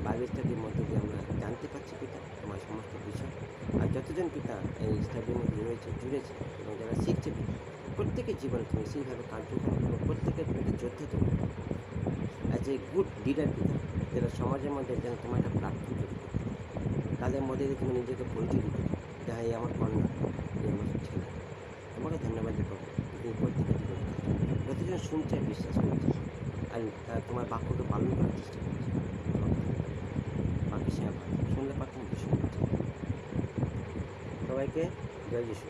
বাইবেল স্টাডির মধ্যে দিয়ে আমরা জানতে পারছি পিতা তোমার সমস্ত বিষয়। আর যতজন পিতা এই স্টাডির মধ্যে জুড়েছে এবং যারা শিখছে পিতা, প্রত্যেকের জীবনে তুমি সেইভাবে কার্যক্রম এবং প্রত্যেকের পিতা যোদ্ধা তুমি অ্যাজ এ গুড লিডার পিতা, যারা সমাজের মধ্যে যেন তোমার একটা প্ল্যাটফর্ম তৈরি করতে, তাদের মধ্যে দিয়ে তুমি নিজেকে পরিচয় দিতে, যে এই আমার কন্যা, এই আমার ছেলে। তোমাকে ধন্যবাদ যে প্রভু তুমি প্রত্যেকের জীবনে যতজন শুনছে বিশ্বাস করছে আর তোমার বাক্যকে পালন করার চেষ্টা করছে। বাকি সেবা শুনলে পারতাম ভীষণ। সবাইকে জয় যিশু।